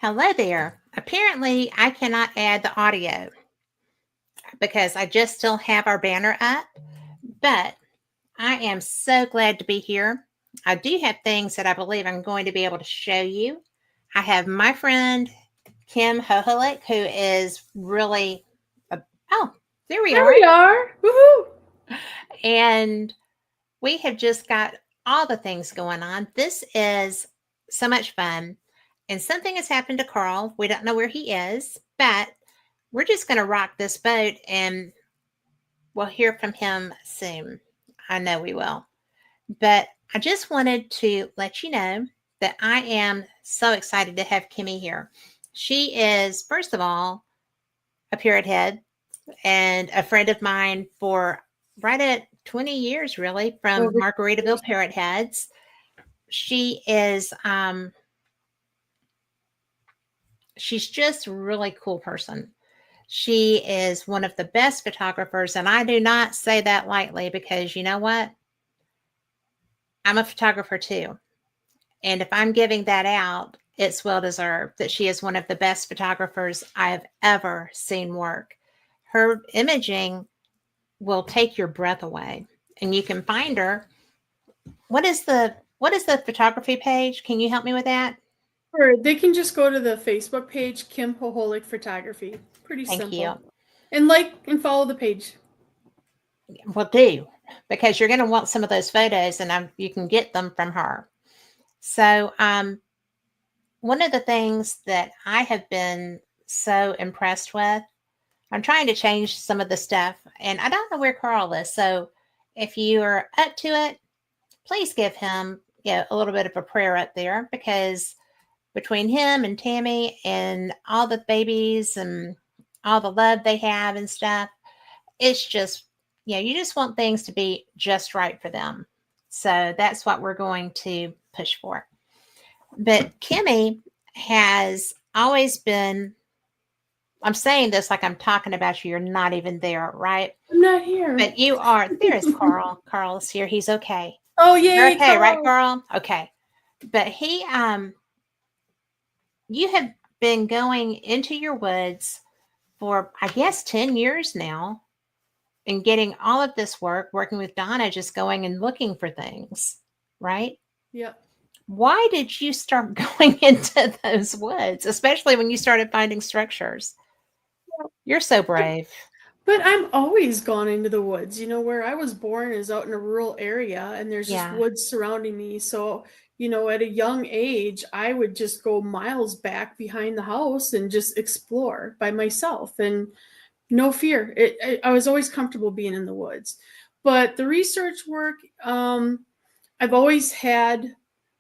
Hello there. Apparently, I cannot add the audio because I just still have our banner up, but I am so glad to be here. I do have things that I believe I'm going to be able to show you. I have my friend Kim Hoholek, who is really, oh, there we There are. we are. Woohoo! And we have just got all the things going on. This is so much fun. And something has happened to Carl. We don't know where he is, but we're just going to rock this boat and we'll hear from him soon. I know we will. But I just wanted to let you know that I am so excited to have Kimmy here. She is, first of all, a parrot head and a friend of mine for right at 20 years, really, from Over Margaritaville Parrot Heads. She is, she's just a really cool person. She is one of the best photographers, and I do not say that lightly because you know what? I'm a photographer too. And if I'm giving that out, it's well deserved that she is one of the best photographers I have ever seen work. Her imaging will take your breath away. And you can find her. What is the photography page? Can you help me with that? Or they can just go to the Facebook page, Kim Hoholik Photography. Pretty Thank you. simple. And like and follow the page. Well, do because you're going to want some of those photos, and you can get them from her. So, one of the things that I have been so impressed with, I'm trying to change some of the stuff, and I don't know where Carl is. So, if you are up to it, please give him a little bit of a prayer up there because between him and Tammy and all the babies and all the love they have and stuff, it's just, you just want things to be just right for them. So that's what we're going to push for. But Kimmy has always been, I'm saying this like I'm talking about you. You're not even there, right? I'm not here. But you are. There is Carl. Carl's here. He's okay. Oh You're yay, okay, right, Carl. Carl? Okay. But you have been going into your woods for, I guess, 10 years now and getting all of this work, working with Donna, just going and looking for things, right? Yep. Why did you start going into those woods, especially when you started finding structures? You're so brave. But I'm always gone into the woods. Where I was born is out in a rural area and there's just Yeah. woods surrounding me. So, at a young age, I would just go miles back behind the house and just explore by myself and no fear. I was always comfortable being in the woods. But the research work, I've always had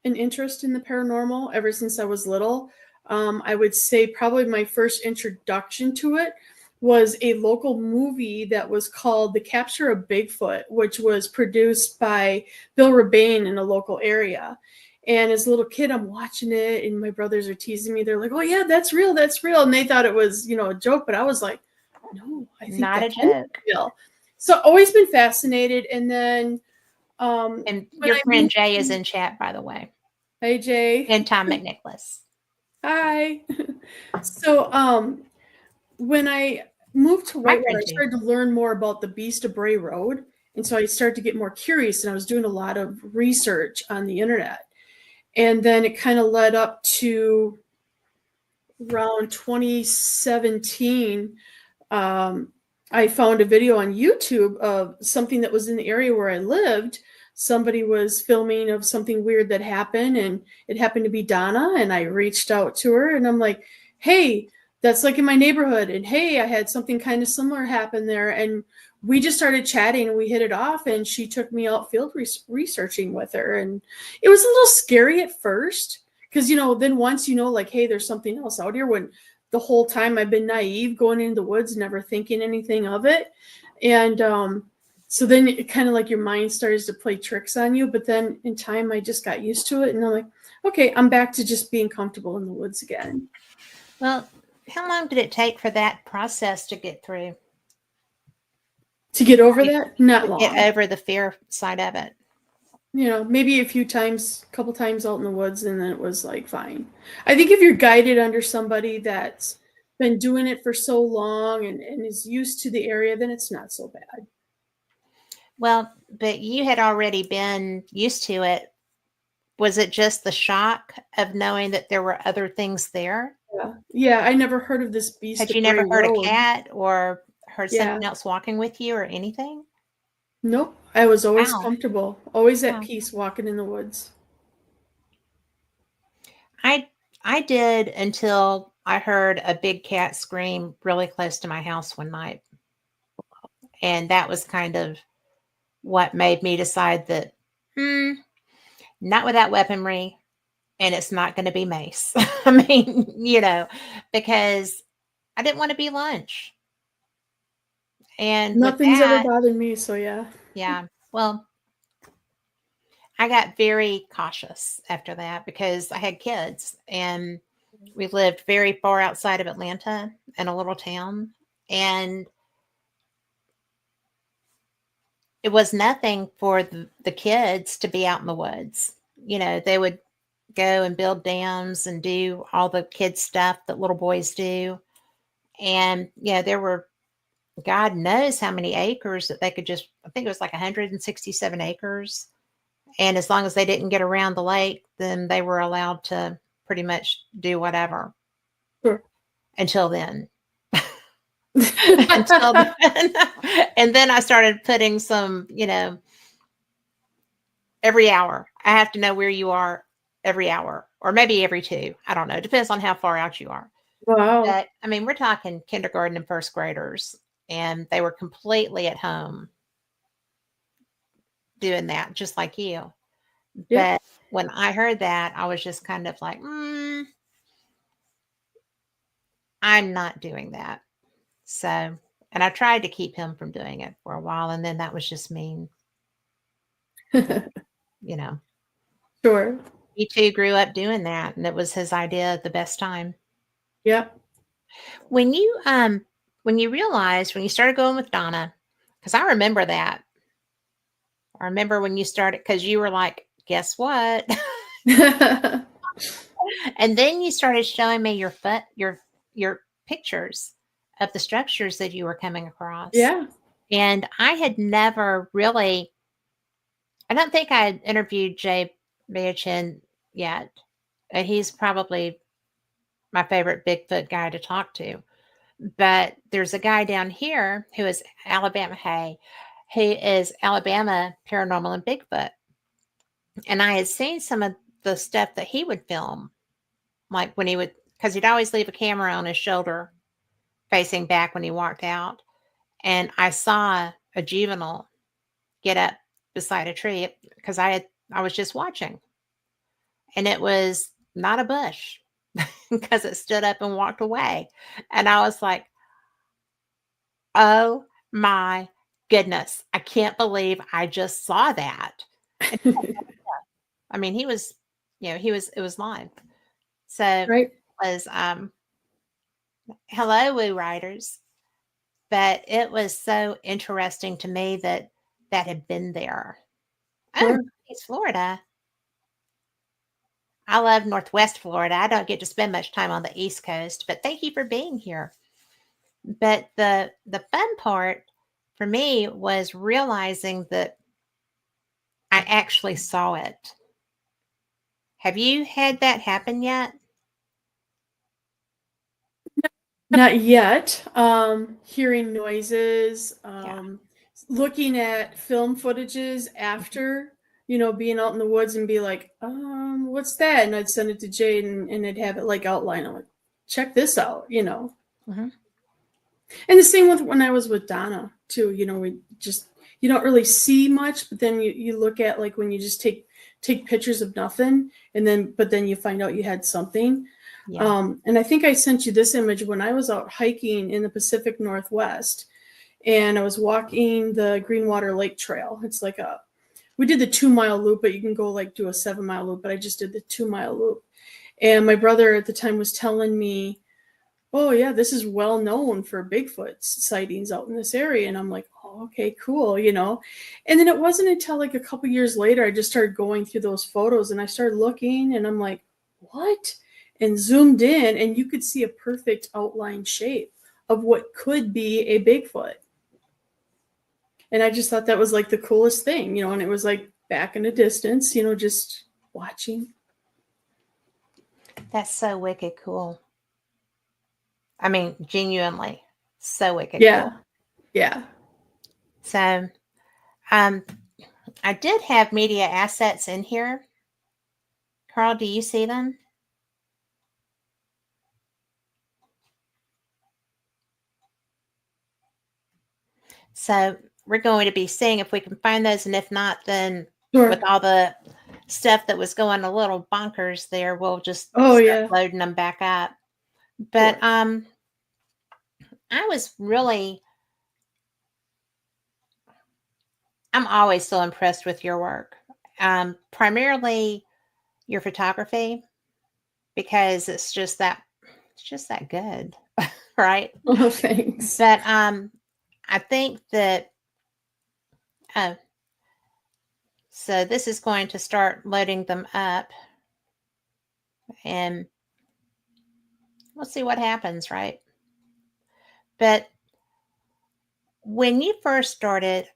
an interest in the paranormal ever since I was little. I would say probably my first introduction to it was a local movie that was called The Capture of Bigfoot, which was produced by Bill Rebane in a local area. And as a little kid, I'm watching it, and my brothers are teasing me. They're like, "Oh yeah, that's real, that's real," and they thought it was, a joke. But I was like, "No, I think Not that a can be joke. real." So always been fascinated. And then And when your I friend moved Jay is to in chat, by the way, Hey Jay, and Tom McNicholas. hi. So when I moved to My Whitewater, friend I too. started to learn more about the Beast of Bray Road. And so I started to get more curious, and I was doing a lot of research on the internet. And then it kind of led up to around 2017. I found a video on YouTube of something that was in the area where I lived. Somebody was filming of something weird that happened, and it happened to be Donna. And I reached out to her, and I'm like, "Hey, that's like in my neighborhood. And hey, I had something kind of similar happen there." And we just started chatting, and we hit it off. And she took me out field researching with her, and it was a little scary at first because then once like, hey, there's something else out here, when the whole time I've been naive going into the woods, never thinking anything of it. And so then it kind of like your mind starts to play tricks on you. But then in time, I just got used to it. And I'm like, okay, I'm back to just being comfortable in the woods again. Well, how long did it take for that process to get through? To get over To that? Not to get long. over the fear side of it? maybe a couple times out in the woods, and then it was like fine. I think if you're guided under somebody that's been doing it for so long and is used to the area, then it's not so bad. Well, but you had already been used to it. Was it just the shock of knowing that there were other things there? Yeah, I never heard of this Beast Had of you Bray never heard a Road. cat or heard Yeah. something else walking with you or anything? Nope. I was always Wow. comfortable, always at Wow. peace walking in the woods. I I did until I heard a big cat scream really close to my house one night. And that was kind of what made me decide that, hmm, not without weaponry, and it's not going to be mace. I mean, because I didn't want to be lunch. And with Nothing's ever that, bothered me, so yeah. yeah, well, I got very cautious after that because I had kids and we lived very far outside of Atlanta in a little town. And it was nothing for the kids to be out in the woods. They would go and build dams and do all the kid stuff that little boys do. And there were God knows how many acres that they could just, I think it was like 167 acres. And as long as they didn't get around the lake, then they were allowed to pretty much do whatever Sure. until then. Until then. And then I started putting some, every hour. I have to know where you are every hour or maybe every two. I don't know. Depends on how far out you are. Wow. But I mean, we're talking kindergarten and first graders, and they were completely at home doing that, just like you. Yeah. But when I heard that, I was just kind of like, I'm not doing that. So, and I tried to keep him from doing it for a while, and then that was just mean. You know, Sure. he too grew up doing that, and it was his idea at the best time. Yeah. When you realized when you started going with Donna, because I remember that. I remember when you started because you were like, guess what? And then you started showing me your pictures of the structures that you were coming across. Yeah. And I had never really, I don't think I had interviewed Jay Beachin yet. And he's probably my favorite Bigfoot guy to talk to. But there's a guy down here who is Alabama Hay, who is Alabama Paranormal and Bigfoot. And I had seen some of the stuff that he would film, like when he would, because he'd always leave a camera on his shoulder facing back when he walked out. And I saw a juvenile get up beside a tree because I was just watching. And it was not a bush because it stood up and walked away. And I was like, oh my goodness, I can't believe I just saw that. And I mean, it was live. So it Right. was hello, Woo Riders. But it was so interesting to me that that had been there. Oh, Sure. it's Florida. I love Northwest Florida. I don't get to spend much time on the East Coast, but thank you for being here. But the fun part for me was realizing that I actually saw it. Have you had that happen yet? Not yet. Hearing noises, Yeah. looking at film footages after, being out in the woods and be like, what's that? And I'd send it to Jade and I'd have it like outline. I'm like, check this out. Hmm. And the same with when I was with Donna too. We just you don't really see much, but then you look at like when you just take pictures of nothing, and then you find out you had something. Yeah. And I think I sent you this image when I was out hiking in the Pacific Northwest, and I was walking the Greenwater Lake Trail. It's like we did the 2 mile loop, but you can go like do a 7 mile loop. But I just did the 2 mile loop, and my brother at the time was telling me, oh yeah, this is well known for Bigfoot sightings out in this area. And I'm like, oh wow, okay, cool, you know. And then it wasn't until like a couple years later I just started going through those photos and I started looking and I'm like, what? And zoomed in and you could see a perfect outline shape of what could be a Bigfoot. And I just thought that was like the coolest thing, you know, and it was like back in a distance, you know, just watching. That's so wicked cool. I mean, genuinely, so wicked Yeah. cool. Yeah. So, um, I did have media assets in here. Carl, do you see them? So we're going to be seeing if we can find those, and if not, then with Sure. all the stuff that was going a little bonkers there, we'll just Oh start yeah. loading them back up. But Sure. I was really, I'm always so impressed with your work. Primarily your photography, because it's just that good, right? Oh, thanks. But I think that oh, so this is going to start loading them up, and we'll see what happens, right? But when you first started,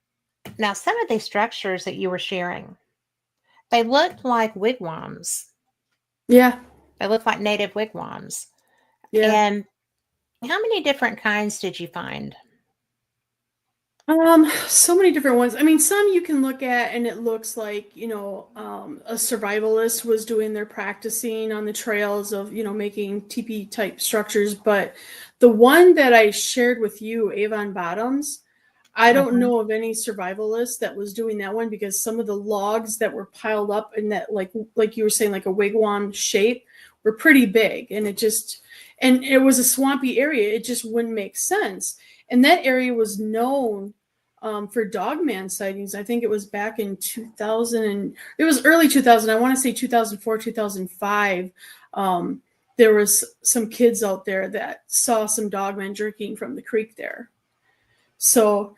now some of these structures that you were sharing, they looked like wigwams. Yeah. They looked like native wigwams. Yeah. And how many different kinds did you find? So many different ones. I mean, some you can look at and it looks like, you know, a survivalist was doing their practicing on the trails of, you know, making teepee type structures. But the one that I shared with you, Avon Bottoms, I don't Mhm. know of any survivalist that was doing that one because some of the logs that were piled up in that, like you were saying, like a wigwam shape, were pretty big, and and it was a swampy area. It just wouldn't make sense. And that area was known for dogman sightings. I think it was back in 2000, and it was early 2000. I want to say 2004, 2005. There was some kids out there that saw some dogmen drinking from the creek there. So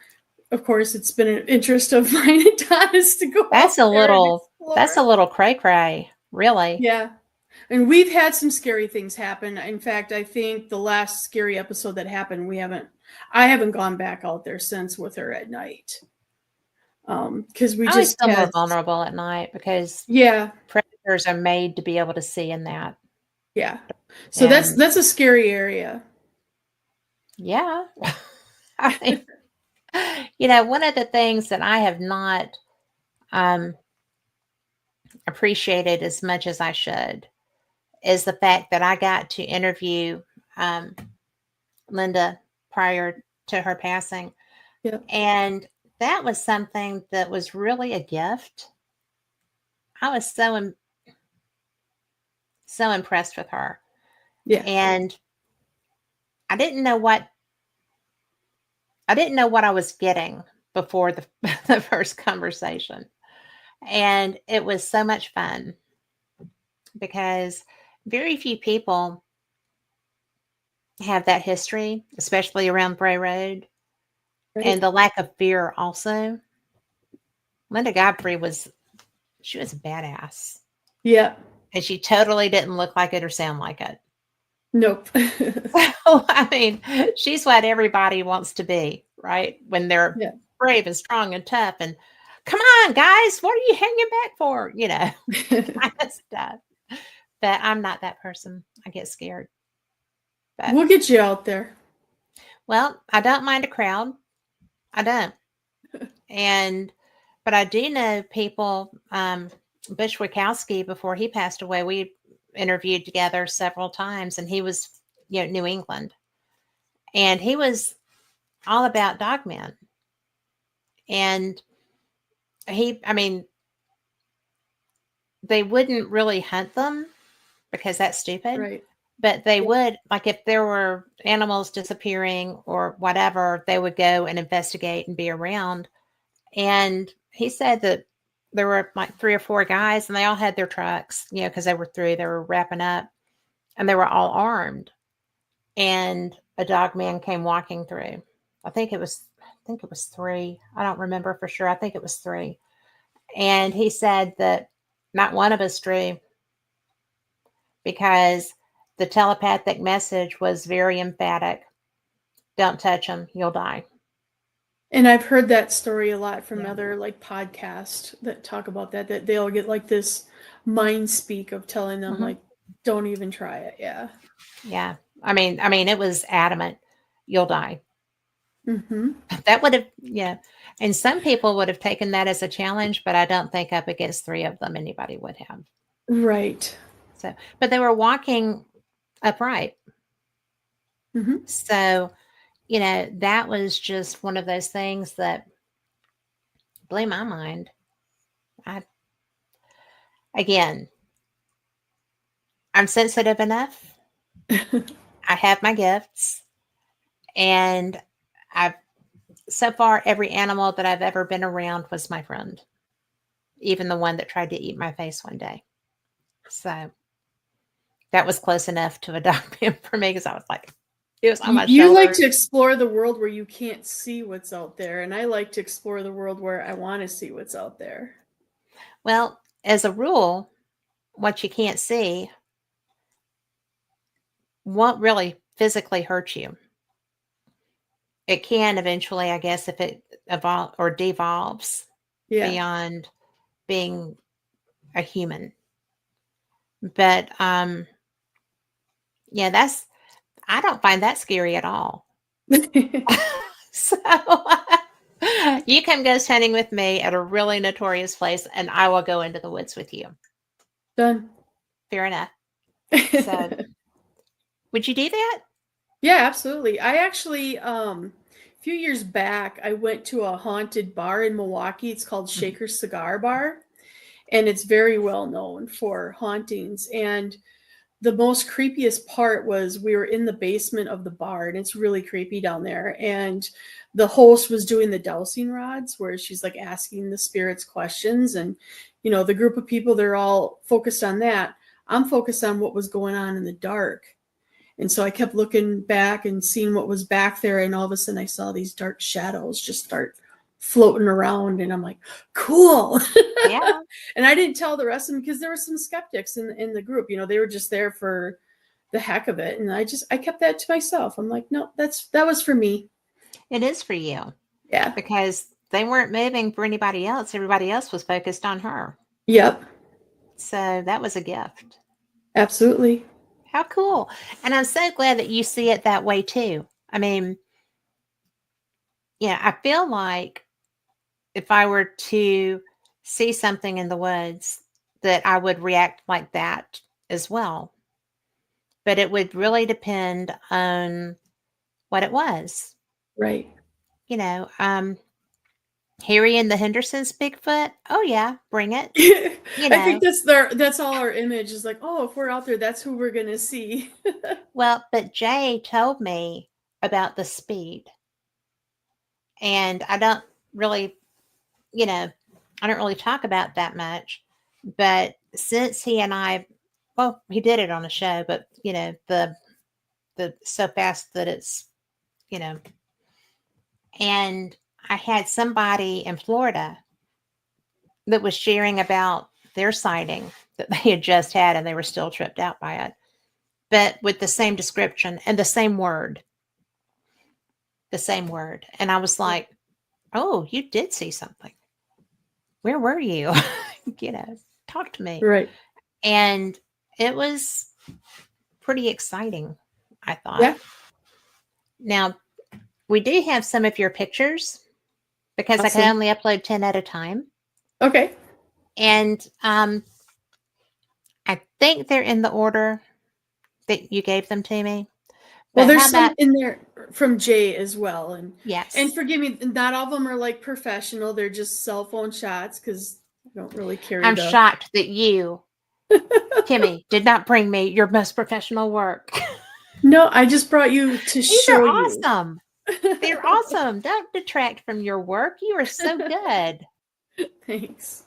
of course, it's been an interest of mine and Donna's to go That's out a there and little that's explore. a little cray cray, really. Yeah. And we've had some scary things happen. In fact, I think the last scary episode that happened, I haven't gone back out there since with her at night. Because we I always just feel more had, vulnerable at night because yeah, predators are made to be able to see in that. yeah. So And that's a scary area. yeah, I mean, one of the things that I have not um, appreciated as much as I should is the fact that I got to interview um, Linda prior to her passing. Yeah, And that was something that was really a gift. I was so impressed with her. yeah, And I didn't know what I was getting before the the first conversation. And it was so much fun because very few people have that history, especially around Bray Road, and right. the lack of fear also. Linda Godfrey she was a badass. Yeah, And she totally didn't look like it or sound like it. nope. So, I mean, she's what everybody wants to be, right? When they're Yeah. brave and strong and tough and come on, guys, what are you hanging back for? Kind of stuff. But I'm not that person. I get scared. But We'll get you out there. well, I don't mind a crowd. I don't. And but I do know people, Bush Wikowski, before he passed away, we interviewed together several times, and he was, New England. And he was all about dogmen. And I mean, they wouldn't really hunt them because that's stupid. Right. But they Yeah. would, like, if there were animals disappearing or whatever, they would go and investigate and be around. And he said that there were like 3 or 4 guys, and they all had their trucks, because they were wrapping up, and they were all armed. And a dog man came walking through. I think it was think it was three. I don't remember for sure. I think it was three. And he said that not one of us drew because the telepathic message was very emphatic. Don't touch him, you'll die. And I've heard that story a lot from Yeah. other like podcasts that talk about that they'll get like this mind speak of telling them Hmm. like don't even try it. Yeah. Yeah. I mean, it was adamant. You'll die. Mhm. That would have, yeah. And some people would have taken that as a challenge, but I don't think up against three of them anybody would have. Right. So, but they were walking upright. Mhm. So, that was just one of those things that blew my mind. I, again, I'm sensitive enough. I have my gifts, and I've so far every animal that I've ever been around was my friend, even the one that tried to eat my face one day. So that was close enough to a dog pin for me because I was like, it was on my You like shoulder. to explore the world where you can't see what's out there, and I like to explore the world where I want to see what's out there. Well, as a rule, what you can't see won't really physically hurt you. It can eventually, I guess, if it evolve or devolves Yeah. beyond being a human. But yeah, I don't find that scary at all. So you come ghost hunting with me at a really notorious place, and I will go into the woods with you. Done. Fair enough. So would you do that? Yeah, absolutely. I actually, a few years back, I went to a haunted bar in Milwaukee. It's called Mhm. Shaker Cigar Bar, and it's very well known for hauntings. And the most creepiest part was we were in the basement of the bar, and it's really creepy down there. And the host was doing the dowsing rods, where she's like asking the spirits questions, and the group of people, they're all focused on that. I'm focused on what was going on in the dark. And so I kept looking back and seeing what was back there. And all of a sudden I saw these dark shadows just start floating around. And I'm like, cool. Yeah. And I didn't tell the rest of them because there were some skeptics in the group. They were just there for the heck of it. And I kept that to myself. I'm like, no, that was for me. It is for you Yeah. because they weren't moving for anybody else. Everybody else was focused on her. Yep. So that was a gift. Absolutely. How cool. And I'm so glad that you see it that way too. I mean, yeah, I feel like if I were to see something in the woods, that I would react like that as well. But it would really depend on what it was. Right. You know, Harry and the Hendersons Bigfoot. Oh yeah, bring it. You I think know, that's all our image is like, oh, if we're out there, that's who we're gonna see. well, but Jay told me about the speed, and I don't really, you know, I don't really talk about that much. But since he and I, well, he did it on a show, but the so fast that it's, you know, and I had somebody in Florida that was sharing about their sighting that they had just had, and they were still tripped out by it, but with the same description and the same word. And I was like, oh, you did see something. Where were you? you know, talk to me. Right. And it was pretty exciting, I thought. Yeah. Now, we do have some of your pictures because I can Awesome. only upload 10 at a time. Okay. And I think they're in the order that you gave them to me. Well, But how there's some about, in there from Jay as well, and yes, forgive me, not all of them are like professional. They're just cell phone shots because I don't really carry I'm the. shocked that you, Kimmy, did not bring me your most professional work. No, I just brought you to These are show you. awesome. They're awesome. Don't detract from your work. You are so good. Thanks.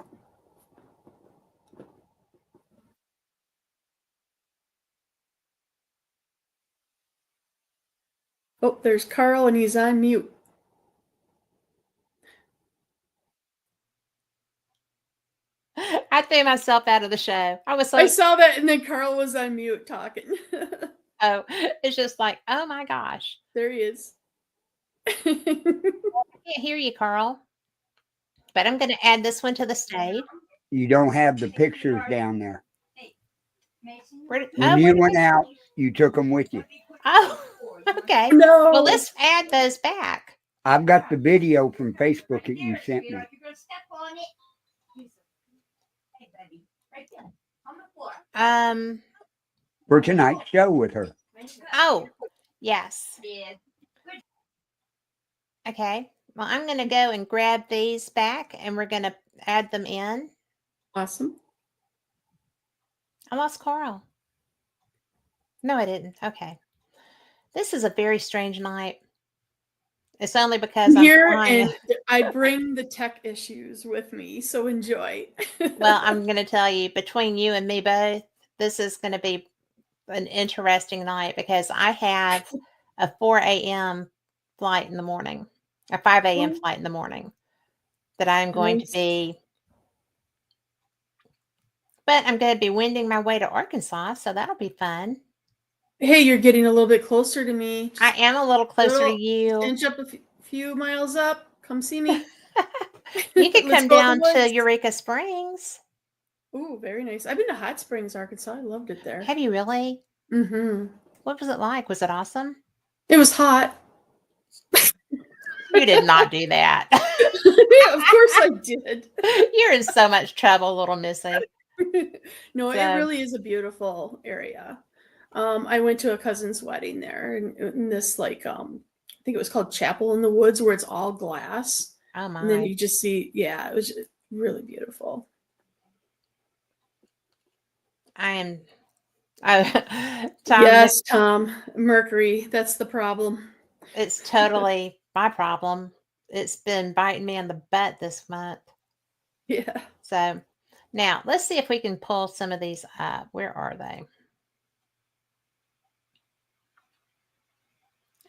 Oh, there's Carl, and he's on mute. I threw myself out of the show. I was I like, saw that, and then Carl was on mute talking. oh, it's just like, oh my gosh. There he is. I can't hear you, Carl. But I'm going to add this one to the stage. You don't have the pictures down there. When Oh, you went out, you took them with you. oh, okay. No. Well, let's add those back. I've got the video from Facebook that you sent me for tonight's show with her. Oh, yes. Okay. Well, I'm going to go and grab these back and we're going to add them in. Awesome. I lost Carl. No, I didn't. Okay. This is a very strange night. It's only because I'm here flying. and I bring the tech issues with me, so enjoy. Well, I'm going to tell you, between you and me both, this is going to be an interesting night because I have a 4 a.m. flight in the morning, a 5 a.m. flight in the morning that I'm going to be, but I'm going to be wending my way to Arkansas, so that'll be fun. Hey, you're getting a little bit closer to me. I am a little closer to you. Inch up a few miles up. Come see me. You could come down to Eureka Springs. Ooh, very nice. I've been to Hot Springs, Arkansas. I loved it there. Have you really? Mm-hmm. What was it like? Was it awesome? It was hot. You did not do that. Yeah, of course I did. You're in so much trouble, little missy. No, it really is a beautiful area. I went to a cousin's wedding there in this I think it was called Chapel in the Woods, where it's all glass. Oh my. And then you just see, yeah, it was really beautiful. Tom, yes, Tom. Mercury, that's the problem. It's totally my problem. It's been biting me in the butt this month. Yeah. So now let's see if we can pull some of these up. Where are they?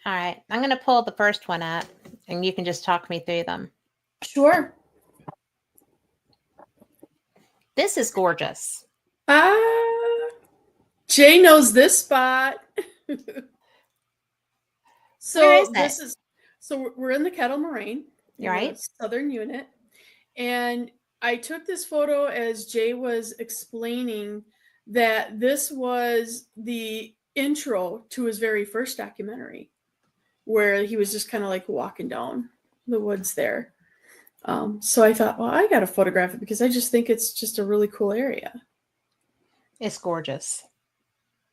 All right. I'm going to pull the first one up and you can just talk me through them. Sure. This is gorgeous. Jay knows this spot. So we're in the Kettle Moraine, right? Southern unit. And I took this photo as Jay was explaining that this was the intro to his very first documentary, where he was just kind of like walking down the woods there. So I thought, well, I got to photograph it because I just think it's just a really cool area. It's gorgeous.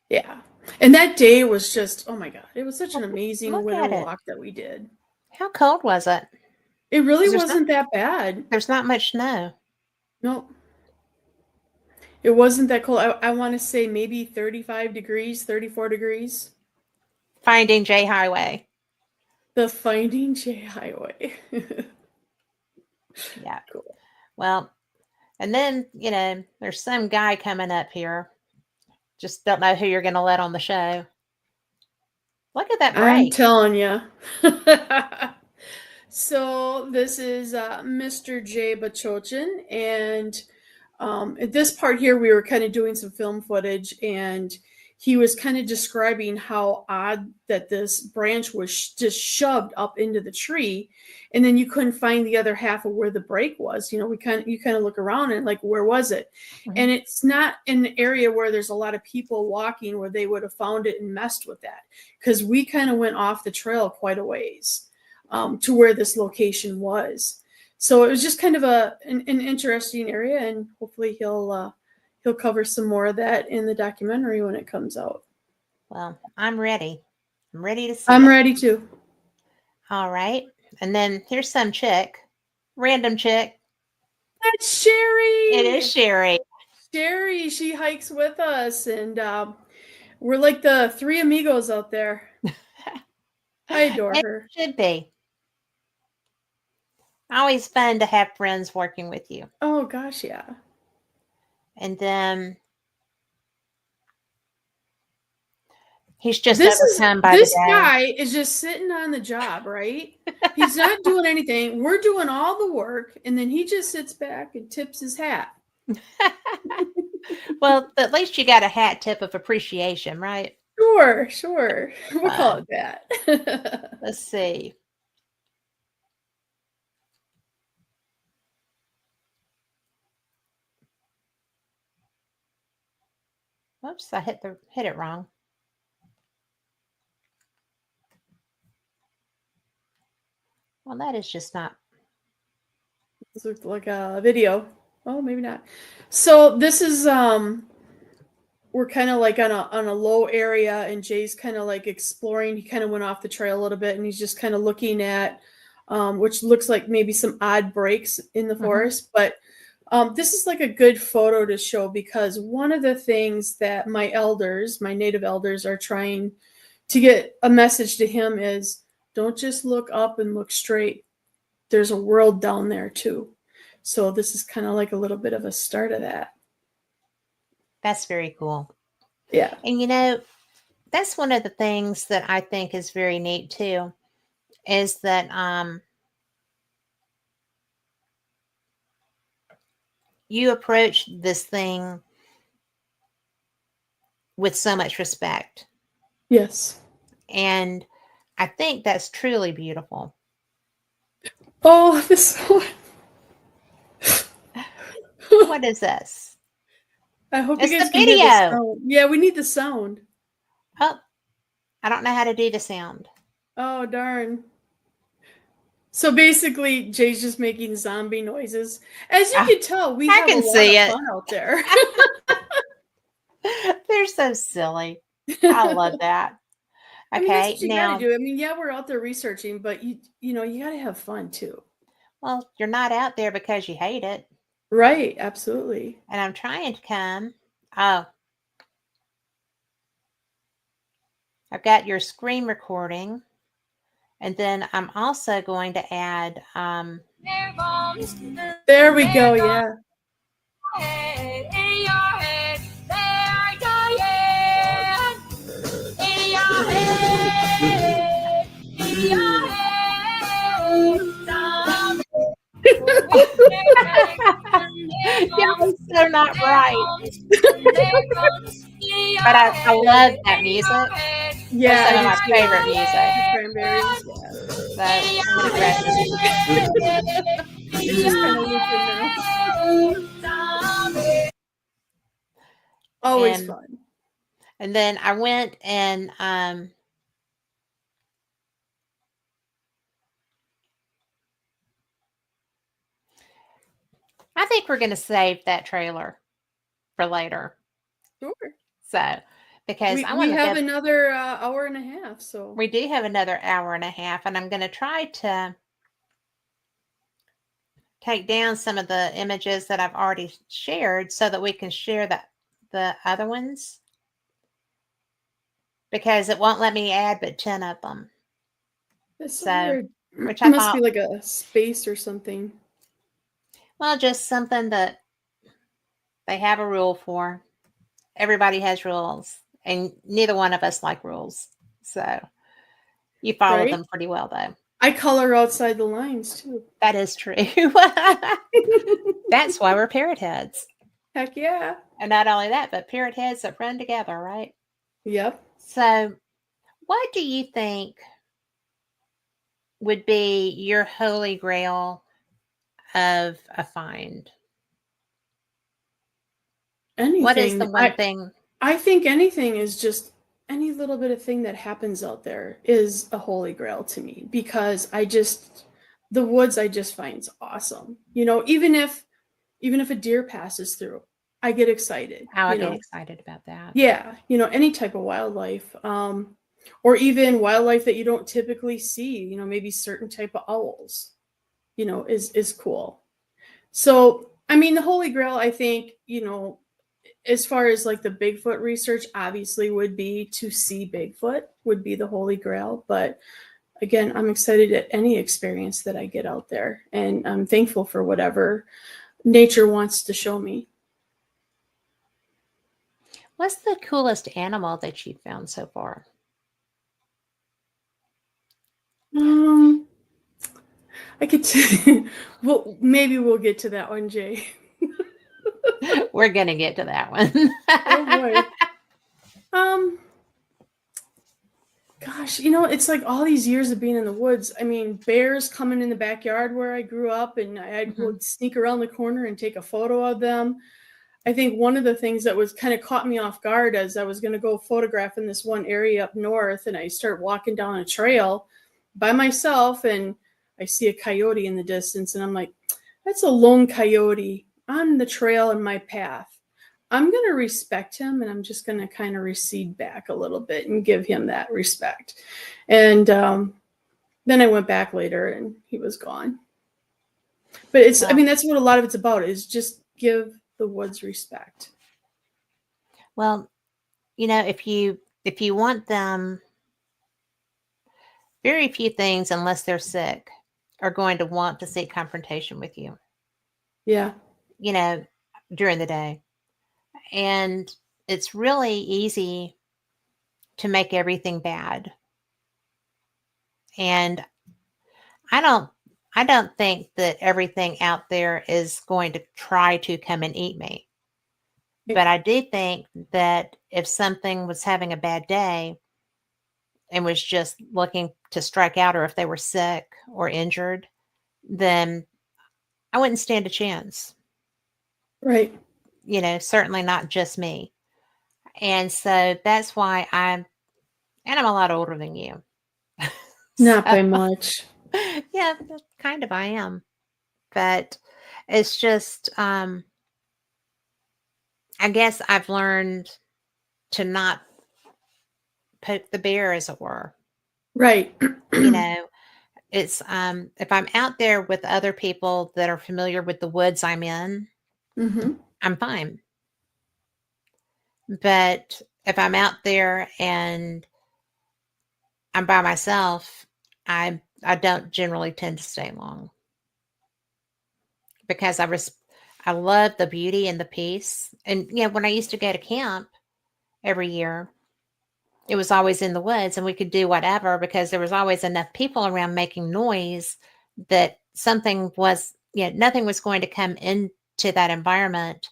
Yeah. And that day was just, oh my God, it was such an amazing winter walk that we did. How cold was it? It really wasn't that bad. There's not much snow. Nope. It wasn't that cold. I want to say maybe 35 degrees, 34 degrees. Finding J Highway. The Finding J Highway. Yeah. Cool. Well, and then, there's some guy coming up here. Just don't know who you're going to let on the show. Look at that break. I'm telling you. So this is Mr. Jay Bachochin. And at this part here, we were kind of doing some film footage. And he was kind of describing how odd that this branch was just shoved up into the tree. And then you couldn't find the other half of where the break was. You kind of look around and like, where was it? Mm-hmm. And it's not in an area where there's a lot of people walking where they would have found it and messed with that. Because we kind of went off the trail quite a ways to where this location was. So it was just kind of an interesting area, and hopefully he'll cover some more of that in the documentary when it comes out. Well, I'm ready. I'm ready to see I'm ready too. All right. And then here's some chick. Random chick. That's Sherry. It is Sherry. Sherry, she hikes with us, and we're like the three amigos out there. I adore her. Should be. Always fun to have friends working with you. Oh, gosh, yeah. And then he's just overcome by this guy is just sitting on the job, right? He's not doing anything. We're doing all the work, and then he just sits back and tips his hat. Well, at least you got a hat tip of appreciation, right? Sure. We'll call Fun. it that. Let's see. Whoops, I hit it wrong. Well, that is just not. This looks like a video. Oh, maybe not. So this is we're kind of like on a low area, and Jay's kind of like exploring. He kind of went off the trail a little bit, and he's just kind of looking at which looks like maybe some odd breaks in the forest. But this is like a good photo to show, because one of the things that my native elders, are trying to get a message to him is, don't just look up and look straight. There's a world down there too. So this is kind of like a little bit of a start of that. That's very cool. Yeah. And that's one of the things that I think is very neat too, is that you approach this thing with so much respect. Yes. And I think that's truly beautiful. Oh, this one. What is this? I hope It's you guys the can hear the video. sound. Yeah, we need the sound. Oh, I don't know how to do the sound. Oh, darn. So basically, Jay's just making zombie noises. As you can tell, we I have a can lot see of it. fun out there. They're so silly. I love that. I mean, that's Okay, what you now, gotta do. I mean, yeah, we're out there researching, but you gotta have fun too. well, you're not out there because you hate it. Right, absolutely. And I'm trying to come. Oh, I've got your screen recording. And then I'm also going to add, There we go, yeah. yeah, it's so not right. But I love that music. Yeah, Some of my favorite music. Cranberries. So I'm going to grab this. It's just kind of looping now. Always fun. And then I went and I think we're going to save that trailer for later. Sure. So, because we have another hour and a half, so we do have another hour and a half, and I'm going to try to take down some of the images that I've already shared so that we can share the other ones, because it won't let me add but 10 of them. That's so So, weird. which It I must thought, be like a space or something. well, just something that they have a rule for. Everybody has rules, and neither one of us like rules. So you follow Right? them pretty well, though. I color outside the lines too. That is true. That's why we're parrot heads. Heck yeah. And not only that, but parrot heads that run together, right? Yep. So what do you think would be your holy grail of a find? Anything. What is the one thing? I think anything is just any little bit of thing that happens out there is a holy grail to me, because the woods I just find awesome. Even if a deer passes through, I get excited. I get excited about that. Yeah, any type of wildlife, or even wildlife that you don't typically see. Maybe certain type of owls, is cool. So, I mean, the holy grail, I think, as far as like the Bigfoot research, obviously would be to see Bigfoot would be the holy grail. But again, I'm excited at any experience that I get out there, and I'm thankful for whatever nature wants to show me. What's the coolest animal that you've found so far? I could well, maybe we'll get to that one, Jay. We're gonna get to that one. Oh boy. Gosh, it's like all these years of being in the woods. I mean, bears coming in the backyard where I grew up, and I Mhm. would sneak around the corner and take a photo of them. I think one of the things that was kind of caught me off guard as I was going to go photograph in this one area up north, and I start walking down a trail by myself, and I see a coyote in the distance, and I'm like, that's a lone coyote on the trail in my path. I'm going to respect him, and I'm just going to kind of recede back a little bit and give him that respect. And then I went back later, and he was gone. But I Well, mean, that's what a lot of it's about, is just give the woods respect. well, if you want them, very few things, unless they're sick, are going to want to seek confrontation with you, Yeah. during the day. And it's really easy to make everything bad. And I don't think that everything out there is going to try to come and eat me. But I do think that if something was having a bad day and was just looking to strike out, or if they were sick or injured, then I wouldn't stand a chance. Right. Certainly not just me. And so that's why I'm a lot older than you. Not So, by much. yeah, kind of I am. But it's just, I guess I've learned to not poke the bear, as it were. Right. It's if I'm out there with other people that are familiar with the woods I'm in, Mm-hmm. I'm fine. But if I'm out there and I'm by myself, I don't generally tend to stay long, because I love the beauty and the peace. And when I used to go to camp every year, it was always in the woods, and we could do whatever because there was always enough people around making noise that nothing was going to come into that environment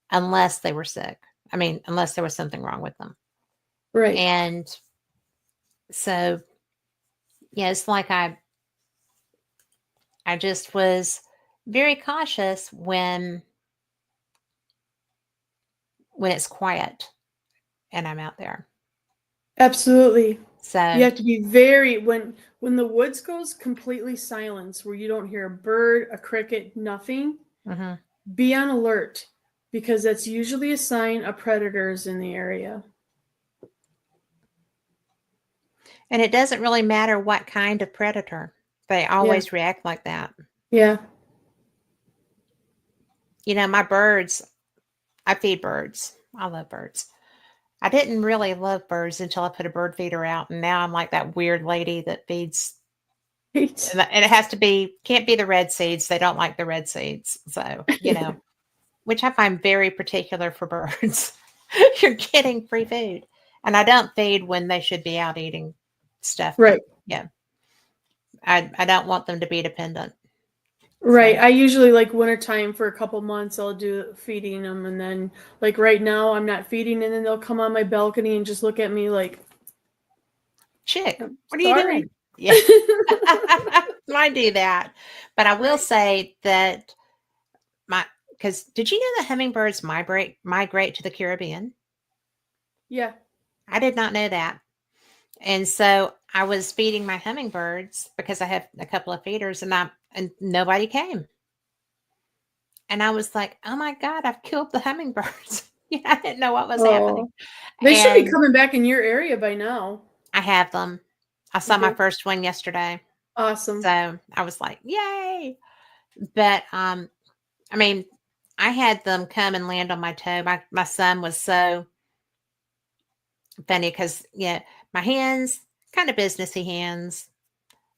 unless they were sick. I mean, unless there was something wrong with them. Right. And so, it's like I just was very cautious when it's quiet and I'm out there. Absolutely. You So, have to be very when the woods goes completely silence, where you don't hear a bird, a cricket, nothing. mhm. Be on alert, because that's usually a sign of predators in the area. And it doesn't really matter what kind of predator. They always react like that. Yeah. My birds, I feed birds. I love birds. I didn't really love birds until I put a bird feeder out, and now I'm like that weird lady that feeds, Right. and it can't be the red seeds. They don't like the red seeds. So, which I find very particular for birds. You're getting free food. And I don't feed when they should be out eating stuff. Right. Yeah. I don't want them to be dependent. Right. So, I usually, like, wintertime for a couple months, I'll do feeding them, and then, like, right now I'm not feeding, and then they'll come on my balcony and just look at me like, chick, I'm what are you sorry. doing? Yeah. I do that. But I will Right. say that because did you know that hummingbirds migrate to the Caribbean? Yeah. I did not know that. And so I was feeding my hummingbirds because I have a couple of feeders, and nobody came. And I was like, oh my God, I've killed the hummingbirds. I didn't know what was happening. Oh, they should be And coming back in your area by now. I have them. I saw my Okay. first one yesterday. Awesome. So I was like, yay. But I mean, I had them come and land on my toe. My son was so funny because my hands, kind of businessy hands,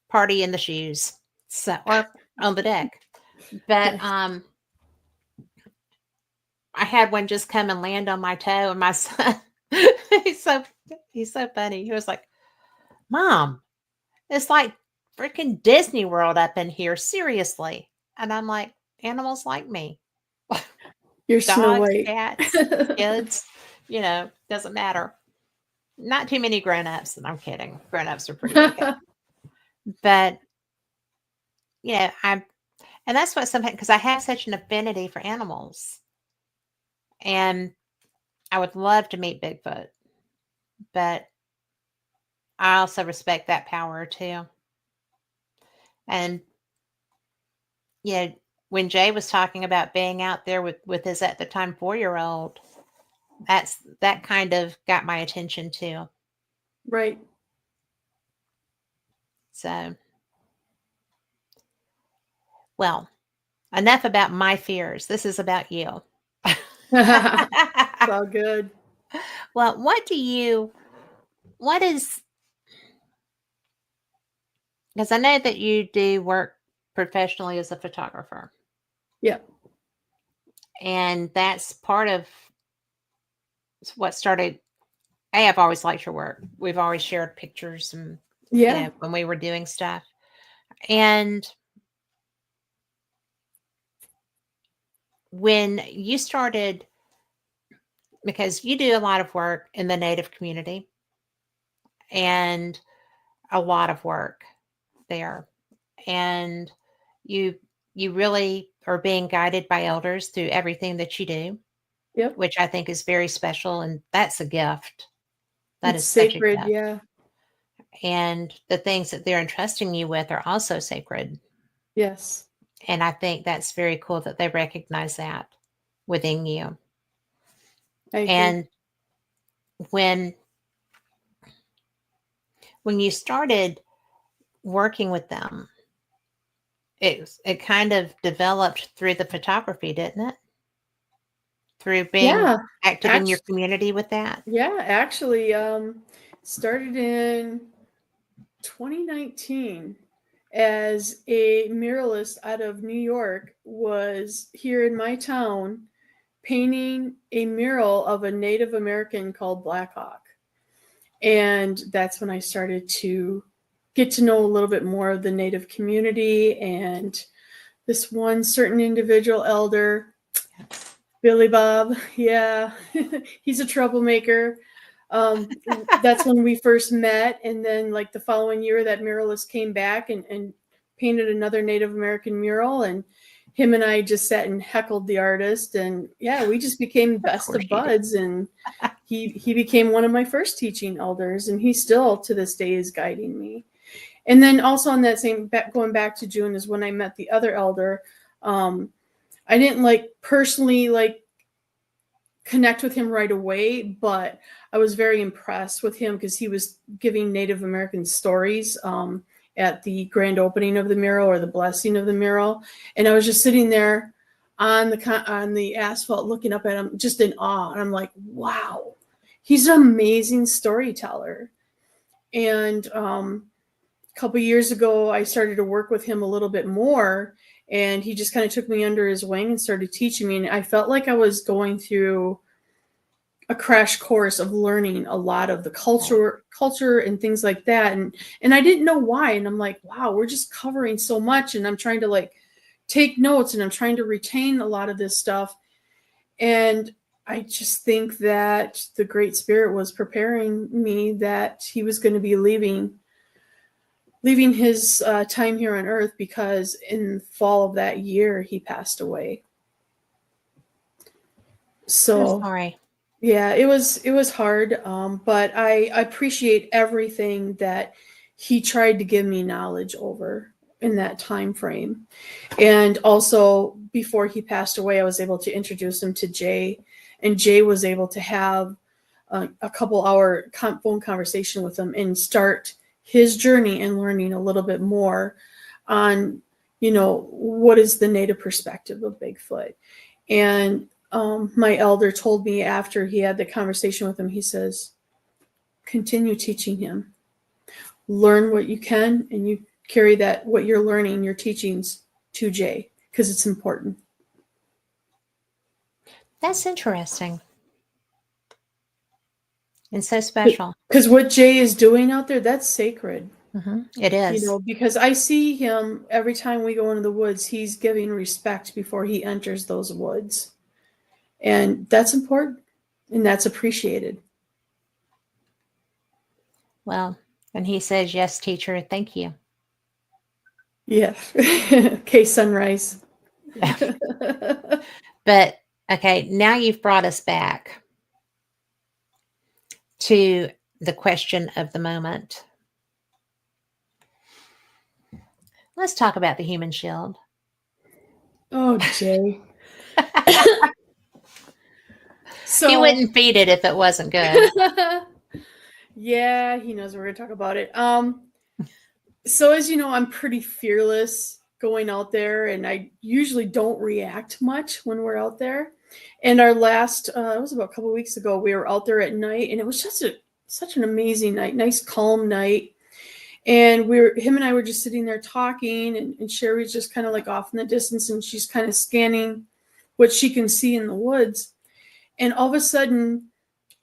party in the shoes. So, or on the deck. But Nice. I had one just come and land on my toe, and my son, he's so funny. He was like, Mom, it's like freaking Disney World up in here, seriously. And I'm like, animals like me. You're Snow Dogs, White. cats, kids, doesn't matter. Not too many grown-ups, and I'm kidding. Grown-ups are pretty okay. But, I'm and that's what sometimes because I have such an affinity for animals, and I would love to meet Bigfoot, but I also respect that power too. And, when Jay was talking about being out there with his at the time 4-year-old, that kind of got my attention too. Right. So, well, enough about my fears. This is about you. It's all good. Well, what is, because I know that you do work professionally as a photographer, Yeah. and that's part of what started. I've always liked your work. We've always shared pictures and, Yeah. when we were doing stuff. And when you started, because you do a lot of work in the Native community and a lot of work there, and you you really are being guided by elders through everything that you do, Yep. which I think is very special, and that's a gift. That It's is such a sacred. gift. Yeah. And the things that they're entrusting you with are also sacred. Yes. And I think that's very cool that they recognize that within you. I agree. And when you started working with them, it kind of developed through the photography, didn't it? Through being Yeah. active in your community with that. Yeah. Actually, started in 2019 as a muralist out of New York, was here in my town painting a mural of a Native American called Black Hawk. And that's when I started to get to know a little bit more of the Native community and this one certain individual elder, Billy Bob. Yeah, he's a troublemaker. That's when we first met. And then, like, the following year, that muralist came back and painted another Native American mural. And him and I just sat and heckled the artist. And yeah, we just became best course of you did. buds. And he became one of my first teaching elders. And he still, to this day, is guiding me. And then also on that same, going back to June, is when I met the other elder. I didn't personally connect with him right away, but I was very impressed with him because he was giving Native American stories at the grand opening of the mural, or the blessing of the mural. And I was just sitting there on the asphalt looking up at him just in awe. And I'm like, wow, he's an amazing storyteller. And a couple years ago, I started to work with him a little bit more, and he just kind of took me under his wing and started teaching me. And I felt like I was going through a crash course of learning a lot of the culture and things like that. And I didn't know why. And I'm like, wow, we're just covering so much. And I'm trying to take notes, and I'm trying to retain a lot of this stuff. And I just think that the Great Spirit was preparing me that he was going to be leaving his time here on earth, because in the fall of that year, he passed away. So I'm sorry. yeah, it was hard, but I appreciate everything that he tried to give me knowledge over in that time frame. And also, before he passed away, I was able to introduce him to Jay, and Jay was able to have a couple-hour phone conversation with him and start his journey and learning a little bit more on, what is the Native perspective of Bigfoot. And my elder told me after he had the conversation with him, he says, continue teaching him. Learn what you can, and you carry that, what you're learning, your teachings, to Jay, because it's important. That's interesting. And so special. Because what Jay is doing out there, that's sacred. It is. Because I see him every time we go into the woods, he's giving respect before he enters those woods. And that's important and that's appreciated. Well, and he says, yes, teacher, thank you. Yeah. Okay, sunrise. But okay, now you've brought us back to the question of the moment. Let's talk about the human shield. Oh, Jay. So He wouldn't feed it if it wasn't good. yeah, he knows we're gonna talk about it. So as you know, I'm pretty fearless going out there, and I usually don't react much when we're out there. And our last, it was about a couple weeks ago, we were out there at night, and it was just such an amazing night, nice calm night. And him and I were just sitting there talking, and Sherry's just kind of like off in the distance, and she's kind of scanning what she can see in the woods. And all of a sudden,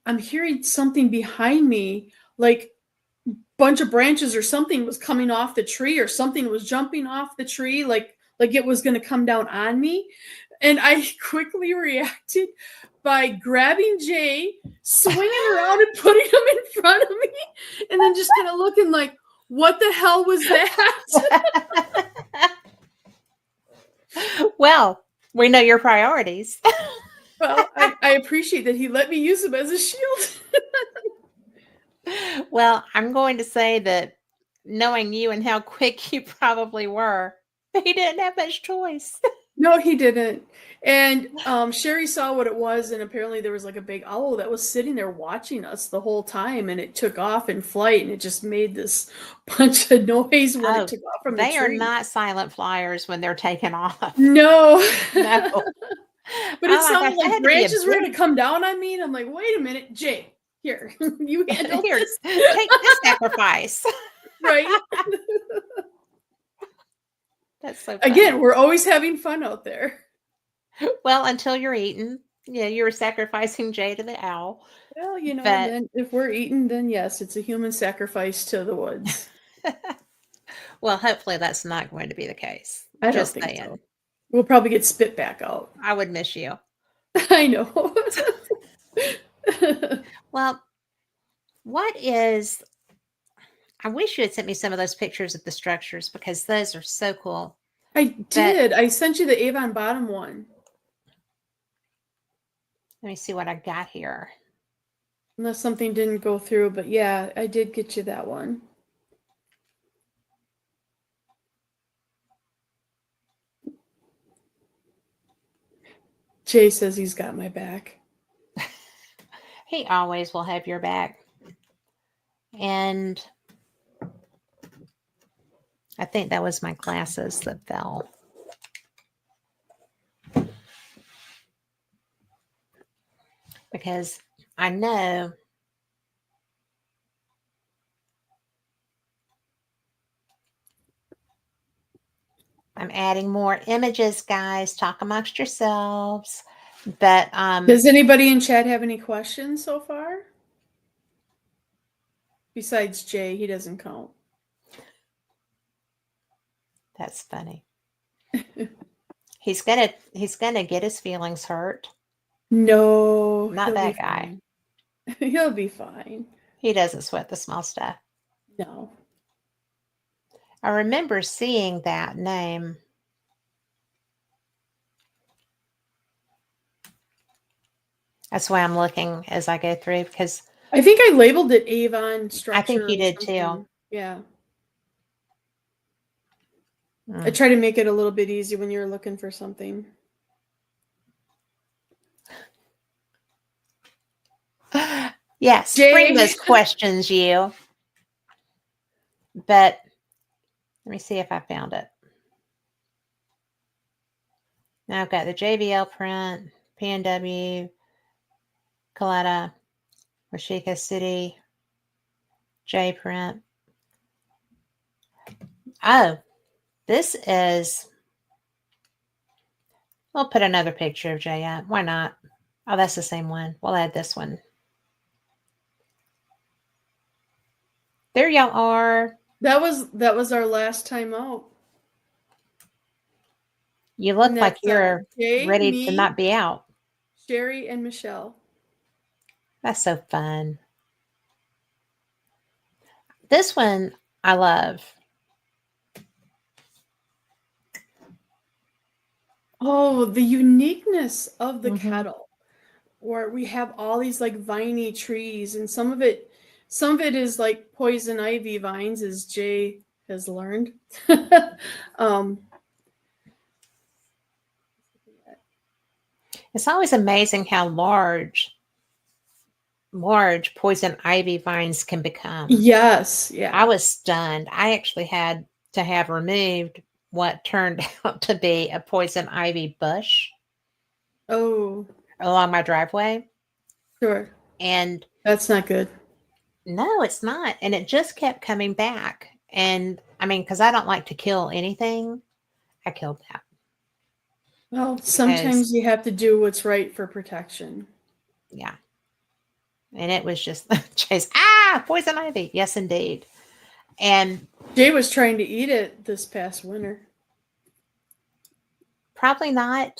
I'm hearing something behind me, like a bunch of branches or something was coming off the tree, or something was jumping off the tree, like it was going to come down on me. And I quickly reacted by grabbing Jay, swinging around and putting him in front of me, and then just kind of looking like, what the hell was that? Well, we know your priorities. Well, I appreciate that he let me use him as a shield. Well, I'm going to say that knowing you and how quick you probably were, he didn't have much choice. No, he didn't. And Sherry saw what it was, and apparently there was like a big owl that was sitting there watching us the whole time, and it took off in flight, and it just made this bunch of noise when Oh, it took off from the they are tree. not silent flyers when they're taken off. No. No. But it Oh my sounded gosh, that had like to be a branches were going to big- come down on me, and I'm like, wait a minute, Jay, here, you handle Here, this. take this sacrifice. Right? That's so funny. Again, we're always having fun out there. Well, until you're eaten. Yeah, you were sacrificing Jay to the owl. Well, you know, But- and then if we're eaten, then yes, it's a human sacrifice to the woods. Well, hopefully that's not going to be the case. I don't Just think saying. so. We'll probably get spit back out. I would miss you. I know. Well, I wish you had sent me some of those pictures of the structures because those are so cool. I did. I sent you the Avon Bottom one. Let me see what I got here. Unless something didn't go through, but yeah, I did get you that one. Jay says he's got my back. He always will have your back. And I think that was my glasses that fell. Because I know I'm adding more images, guys. Talk amongst yourselves. But Does anybody in chat have any questions so far? Besides Jay, he doesn't count. that's funny. He's gonna get his feelings hurt. No, Not he'll that be guy. fine. He'll be fine. He doesn't sweat the small stuff. No. I remember seeing that name. That's why I'm looking as I go through because I think I labeled it Avon structure. I think you or did too. something. Yeah. Mm. I try to make it a little bit easy when you're looking for something. Yes, Jay. bring those questions, you. But let me see if I found it. Now I've got the JBL print, PNW, Coletta, Washika City, J print. Oh, this is. We'll put another picture of J up. Why not? Oh, that's the same one. We'll add this one. There y'all are. That was our last time out. You look And like that's, you're Jay, ready me, to not be out. Sherry and Michelle. That's so fun. This one I love. Oh, the uniqueness of the Mhm. kettle, where we have all these like viney trees, and some of it is like poison ivy vines, as Jay has learned. um, It's always amazing how large poison ivy vines can become. yes, I yeah. was stunned. I actually had to have removed what turned out to be a poison ivy bush Oh, along my driveway. sure. And That's not good. no, it's not. And it just kept coming back. And I mean, because I don't like to kill anything, I killed that Well, because, sometimes you have to do what's right for protection. yeah. And it was just chase, poison ivy. Yes, indeed. And Jay was trying to eat it this past winter. probably not.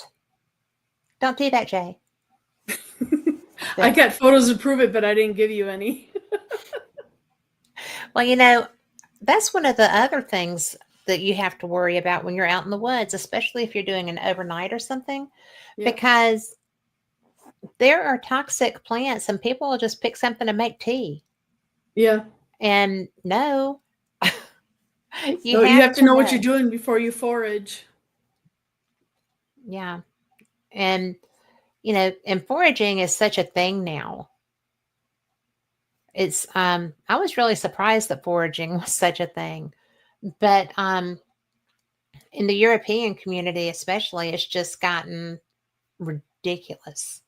Don't do that, Jay. I Don't. got photos to prove it, but I didn't give you any. Well, that's one of the other things that you have to worry about when you're out in the woods, especially if you're doing an overnight or something, Yeah. because there are toxic plants and people will just pick something to make tea. Yeah. And no, you So you have have to to know what you're know. doing before you forage. Yeah. And, and foraging is such a thing now. I was really surprised that foraging was such a thing. But in the European community, especially, it's just gotten ridiculous.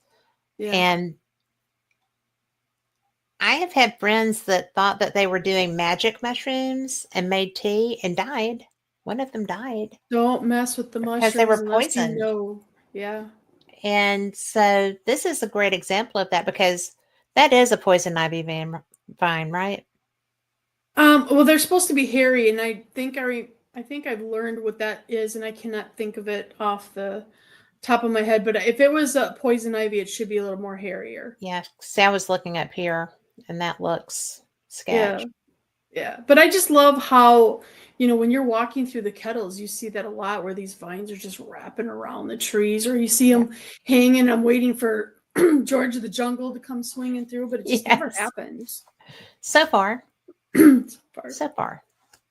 Yeah. And I have had friends that thought that they were doing magic mushrooms and made tea and died. One of them died Don't mess with the because they mushrooms were unless you poisoned. know. Yeah. And so this is a great example of that because that is a poison ivy vine, right? Well, they're supposed to be hairy, and I think I've learned what that is, and I cannot think of it off the top of my head. But if it was a poison ivy, it should be a little more hairier. Yeah. See, I was looking up here and that looks Yeah. sketch. Yeah. But I just love how, when you're walking through the kettles, you see that a lot where these vines are just wrapping around the trees, or you see Yeah. them hanging. I'm waiting for George of the Jungle to come swinging through, but it just never Yes. happens. So far. So far. So far.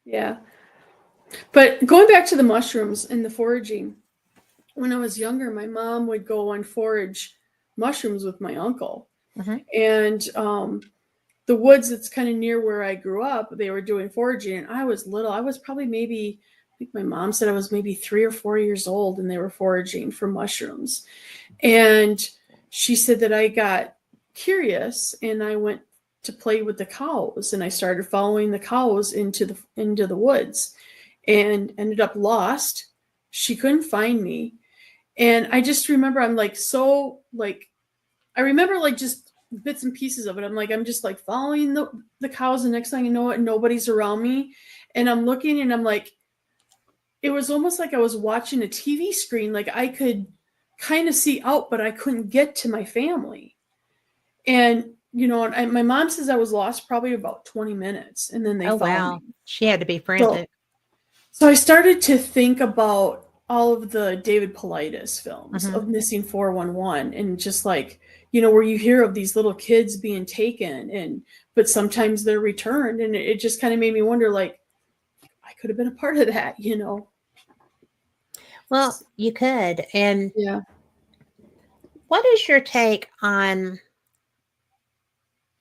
Yeah. But going back to the mushrooms and the foraging, when I was younger, my mom would go and forage mushrooms with my uncle. Hmm. And the woods that's kind of near where I grew up, they were doing foraging. And I was little. I was probably maybe, I think my mom said I was maybe 3 or 4 years old, and they were foraging for mushrooms. And she said that I got curious and I went to play with the cows, and I started following the cows into the woods and ended up lost. She couldn't find me. And I just remember I'm like so like I remember like just bits and pieces of it. I'm just like following the cows, and next thing you know it, nobody's around me. And I'm looking and I'm like, it was almost like I was watching a TV screen. Like I could kind of see out, but I couldn't get to my family. And my mom says I was lost probably about 20 minutes, and then they Oh, found wow. me. She had to be So frantic. So I started to think about all of the David Paulides films Hmm. of Missing 411, and just like, where you hear of these little kids being taken, but sometimes they're returned, and it just kind of made me wonder, like, I could have been a part of that. Well, you could. And Yeah. what is your take on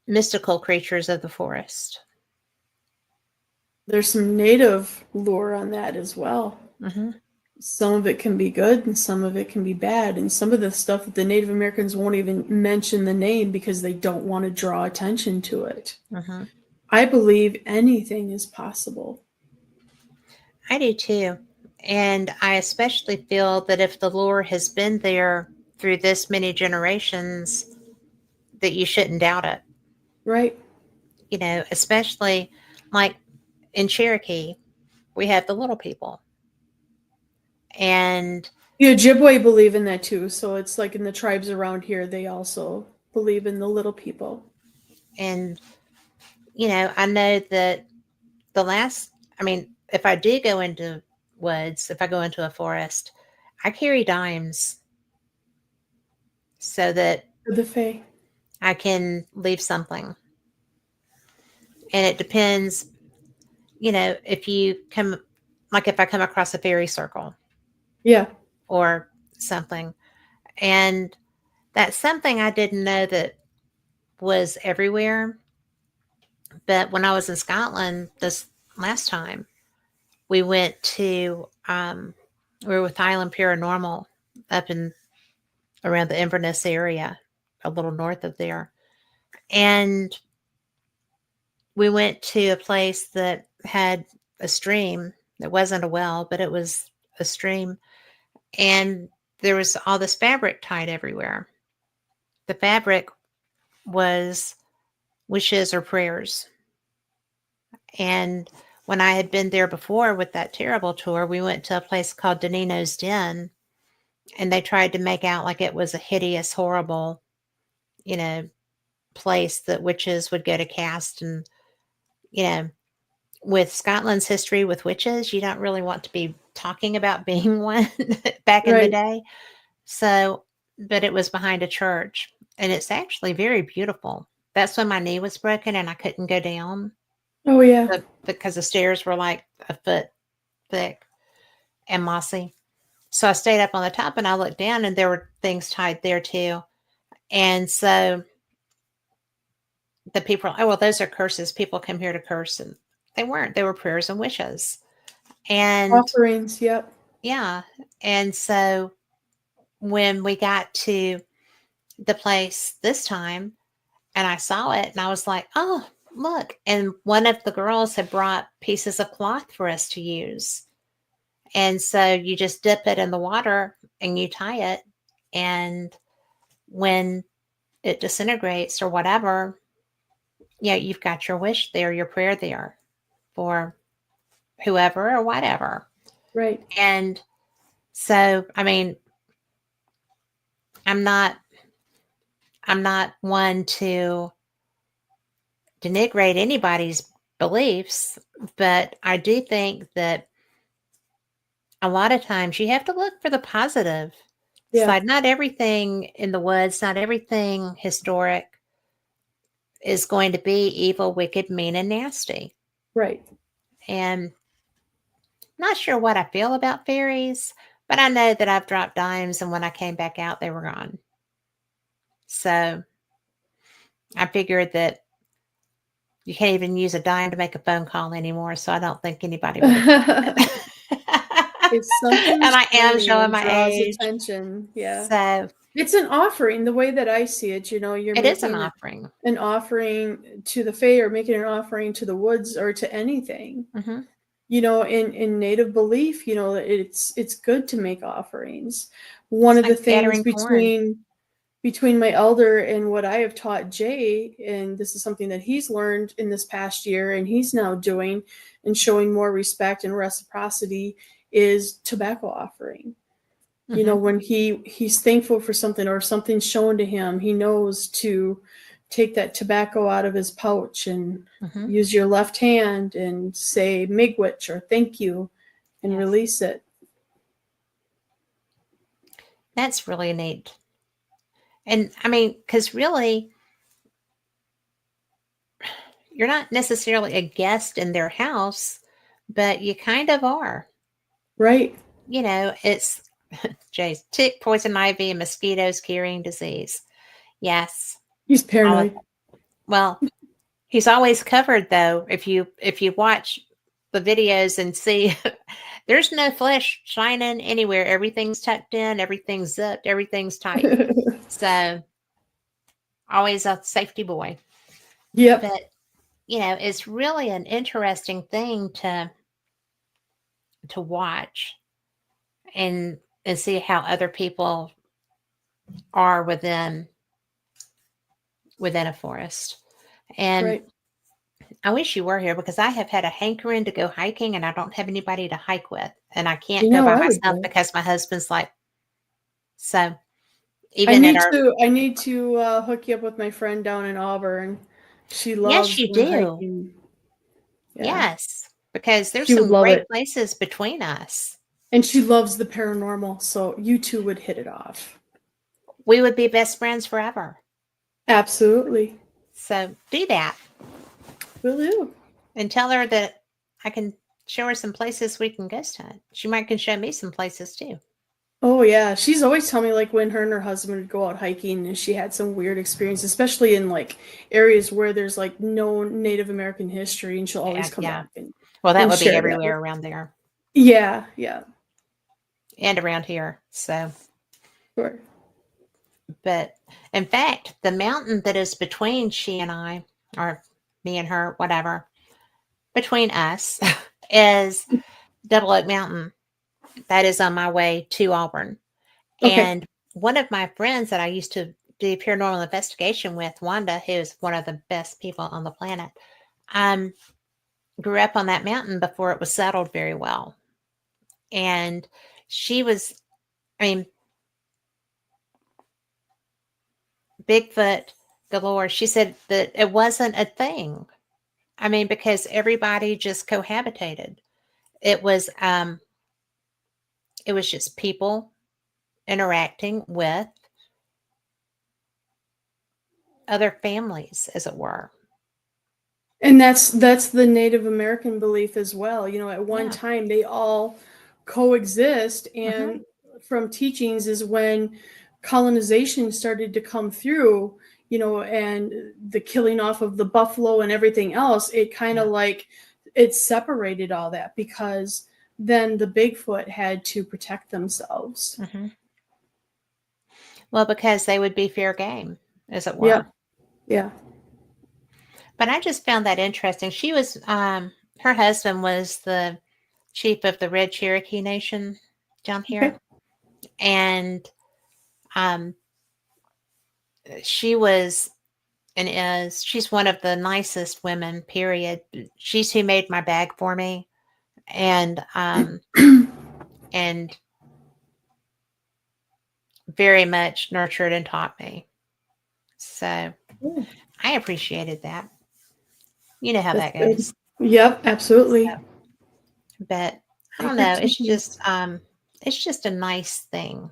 mystical creatures of the forest? There's some native lore on that as well. Hmm. Some of it can be good and some of it can be bad. And some of the stuff that the Native Americans won't even mention the name because they don't want to draw attention to it. Hmm. I believe anything is possible. I do too. And I especially feel that if the lore has been there through this many generations, that you shouldn't doubt it. Right? Especially like in Cherokee, we have the little people. And The Ojibwe believe in that too. So it's like in the tribes around here, they also believe in the little people. And, I know that if I do go into woods, if I go into a forest, I carry dimes so that For the Fae. I can leave something. And it depends, if if I come across a fairy circle Yeah. or something. And that's something I didn't know that was everywhere. But when I was in Scotland this last time, we went to, we were with Highland Paranormal up in around the Inverness area, a little north of there. And we went to a place that had a stream. It wasn't a well, but it was a stream. And there was all this fabric tied everywhere. The fabric was wishes or prayers. And when I had been there before with that terrible tour, we went to a place called Danino's Den, and they tried to make out like it was a hideous, horrible, place that witches would go to cast. And, you know, with Scotland's history with witches, you don't really want to be talking about being one back in the Right. day. So, but it was behind a church, and it's actually very beautiful. That's when my knee was broken and I couldn't go down Oh yeah. because the stairs were like a foot thick and mossy. So I stayed up on the top and I looked down and there were things tied there too. And so the people, oh, well, those are curses. People come here to curse. And they weren't. They were prayers and wishes. And Offerings. Yep. yeah. And so when we got to the place this time and I saw it and I was like, oh, look. And one of the girls had brought pieces of cloth for us to use. And so you just dip it in the water and you tie it. And when it disintegrates or whatever, you've got your wish there, your prayer there for whoever or whatever. Right. And so, I'm not one to denigrate anybody's beliefs, but I do think that a lot of times you have to look for the positive side. Not everything in the woods, not everything historic is going to be evil, wicked, mean, and nasty. Right. And not sure what I feel about fairies, but I know that I've dropped dimes, and when I came back out, they were gone. So I figured that you can't even use a dime to make a phone call anymore, so I don't think anybody would. If something And I am showing my draws age. attention. Yeah. So it's an offering, the way that I see it. You're it is an making offering. an offering to the Fae, or making an offering to the woods, or to anything. Mm-hmm. In Native belief, it's good to make offerings. One It's of the like things scattering corn. between my elder and what I have taught Jay, and this is something that he's learned in this past year and he's now doing and showing more respect and reciprocity, is tobacco offering. Mm-hmm. When he's thankful for something or something's shown to him, he knows to take that tobacco out of his pouch and Mm-hmm. use your left hand and say miigwech or thank you and Yes. release it. That's really neat. And because really, you're not necessarily a guest in their house, but you kind of are. Right. It's Jay's tick, poison ivy, and mosquitoes carrying disease. Yes. He's paranoid. Well, he's always covered though. If you watch the videos and see, there's no flesh shining anywhere. Everything's tucked in, everything's zipped, everything's tight. So always a safety boy. Yep. But it's really an interesting thing to watch and see how other people are within a forest. And Right. I wish you were here because I have had a hankering to go hiking and I don't have anybody to hike with. And I can't go by I would myself go. because my husband's like, So even at our I need to hook you up with my friend down in Auburn. She yes, loves you going do. hiking. Yeah. Yes, because there's She would some love great it. places between us. And she loves the paranormal, so you two would hit it off. We would be best friends forever. Absolutely. So do that Will do. and tell her that I can show her some places we can ghost hunt. She might can show me some places too. Oh yeah, she's always telling me like when her and her husband would go out hiking and she had some weird experience, especially in like areas where there's like no Native American history, and she'll always come Yeah. back Well, that and would be share that with. everywhere around there Yeah, yeah, and around here. So, sure. but in fact, the mountain that is between she and I, or me and her, whatever, between us, is Double Oak Mountain. That is on my way to Auburn. Okay. And one of my friends that I used to do paranormal investigation with, Wanda, who's one of the best people on the planet, um, grew up on that mountain before it was settled very well. And she was, I mean, Bigfoot galore. She said that it wasn't a thing. I mean, because everybody just cohabitated. It was um it was just people interacting with other families, as it were. And that's the Native American belief as well. You know, at one Yeah. time they all coexist, Hmm. and from teachings is when colonization started to come through, you know, and the killing off of the buffalo and everything else, it kind of Yeah. like it separated all that because then the Bigfoot had to protect themselves. Hmm. Well, because they would be fair game, as it Yep. were. Yeah. But I just found that interesting. She was her husband was the chief of the Red Cherokee Nation down Okay. here. And um she was and is she's one of the nicest women, period. She's who made my bag for me and very much nurtured and taught me. So Cool. I appreciated that. You know how That's that good. goes. Yep, absolutely. So, but I don't Sacred know. teachings. It's just a nice thing.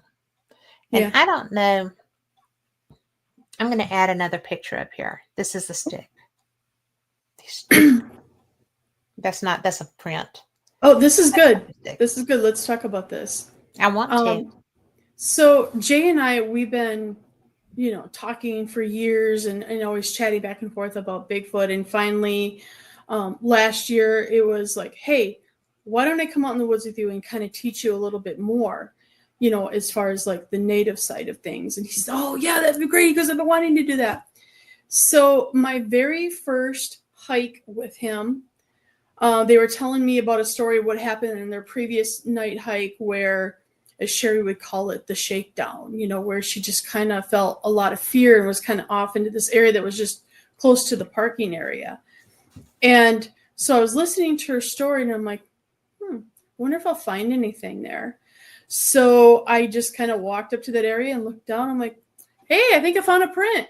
And Yeah. I don't know. I'm going to add another picture up here. This is the stick. That's a print. Oh, this is That's not good. the stick. This is good. Let's talk about this. I want to. So Jay and I, we've been, you know, talking for years and always chatting back and forth about Bigfoot. And finally, last year, it was like, hey, why don't I come out in the woods with you and kind of teach you a little bit more, you know, as far as like the native side of things. And he said, oh, yeah, that'd be great because I've been wanting to do that. So my very first hike with him, they were telling me about a story of what happened in their previous night hike where, as Sherry would call it, the shakedown, you know, where she just kind of felt a lot of fear and was kind of off into this area that was just close to the parking area. And so I was listening to her story and I'm like, I wonder if I'll find anything there. So I just kind of walked up to that area and looked down. I'm like, hey, I think I found a print.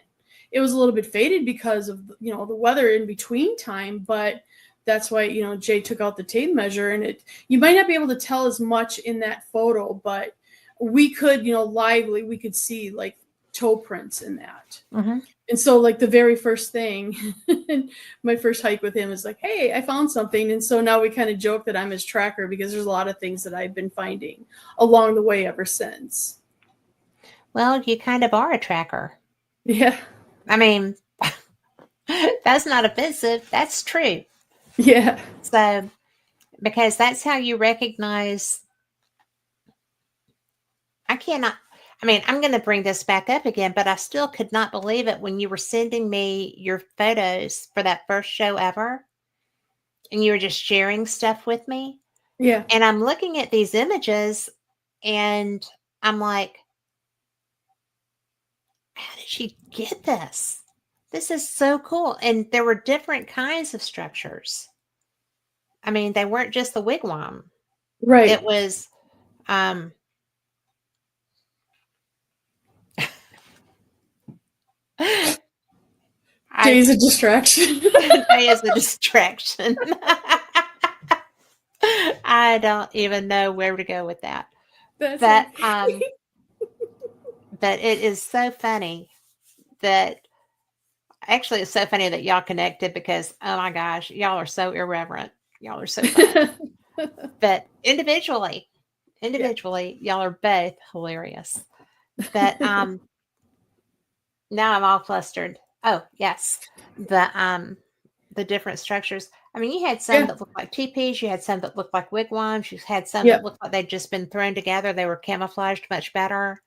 It was a little bit faded because of, you know, the weather in between time, but that's why, you know, Jay took out the tape measure, and you might not be able to tell as much in that photo, but we could, you know, we could see like toe prints in that. Mm-hmm. And so like the very first thing, my first hike with him is like, hey, I found something. And so now we kind of joke that I'm his tracker because there's a lot of things that I've been finding along the way ever since. Well, you kind of are a tracker. Yeah. I mean, that's not offensive. That's true. Yeah. So, because that's how you recognize. I cannot. I mean, I'm going to bring this back up again, but I still could not believe it when you were sending me your photos for that first show ever and you were just sharing stuff with me. Yeah. And I'm looking at these images and I'm like, how did she get this? This is so cool. And there were different kinds of structures. I mean, they weren't just the wigwam. It Right. was um I Day's a distraction. day is a distraction. I don't even know where to go with that. That's But okay. but it is so funny that actually it's so funny that y'all connected because oh my gosh, y'all are so irreverent. Y'all are so fun. But Yeah. y'all are both hilarious. But now I'm all flustered. Oh, yes. The different structures. I mean, you had some Yeah. that looked like teepees, you had some that looked like wigwams, you had some that Yep. looked like they'd just been thrown together. They were camouflaged much better.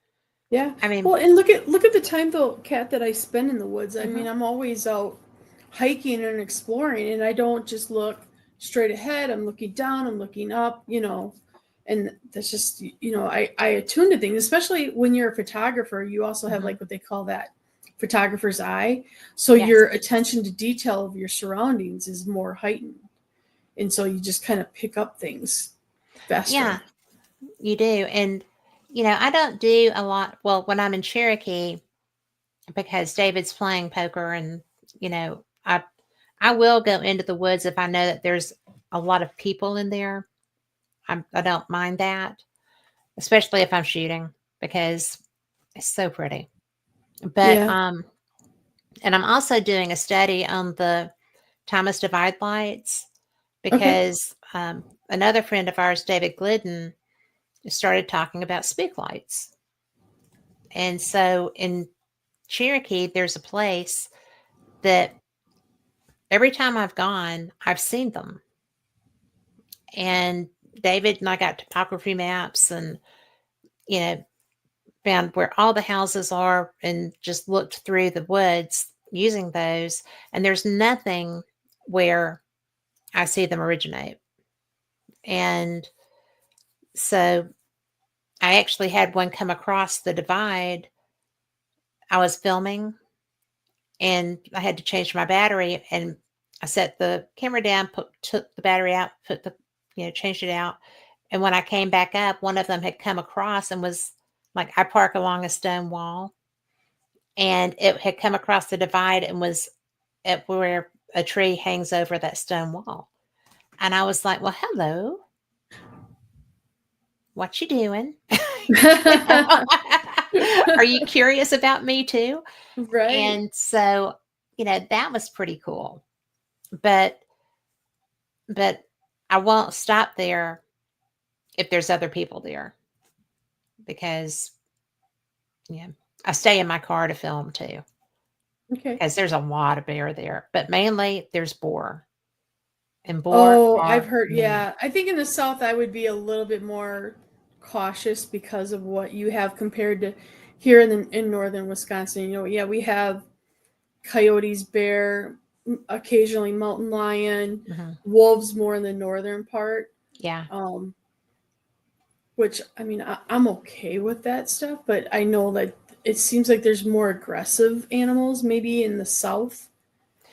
Yeah. I mean, Well, and look at the time though, Kat, that I spend in the woods. I mhm. mean, I'm always out hiking and exploring, and I don't just look straight ahead. I'm looking down, I'm looking up, and that's just I attune to things, especially when you're a photographer. You also have Mhm. like what they call that photographer's eye. So Yes. your attention to detail of your surroundings is more heightened. And so you just kind of pick up things Yeah, faster. you do. And I don't do a lot. Well, when I'm in Cherokee, because David's playing poker, and I will go into the woods if I know that there's a lot of people in there. I don't mind that, especially if I'm shooting because it's so pretty. But Yeah. and I'm also doing a study on the Thomas Divide lights Okay. because another friend of ours, David Glidden, started talking about spook lights. And so in Cherokee, there's a place that every time I've gone, I've seen them. And David and I got topography maps and, you know, found where all the houses are and just looked through the woods using those. And there's nothing where I see them originate. And so I actually had one come across the divide. I was filming and I had to change my battery, and I set the camera down, took the battery out, changed it out. And when I came back up, one of them had come across and was like, I park along a stone wall, and it had come across the divide and was at where a tree hangs over that stone wall. And I was like, well, hello, what you doing? You know? Are you curious about me too? Right. And so, that was pretty cool. But but I won't stop there if there's other people there because I stay in my car to film too Okay. because there's a lot of bear there. But mainly there's boar, and boar Oh, I've are heard. mean. Yeah. I think in the South, I would be a little bit more cautious because of what you have compared to here in northern Wisconsin. Yeah, we have coyotes, bear, occasionally mountain lion, Mhm. wolves more in the northern part. Yeah. Um, which I mean, I'm okay with that stuff, but I know that it seems like there's more aggressive animals maybe in the south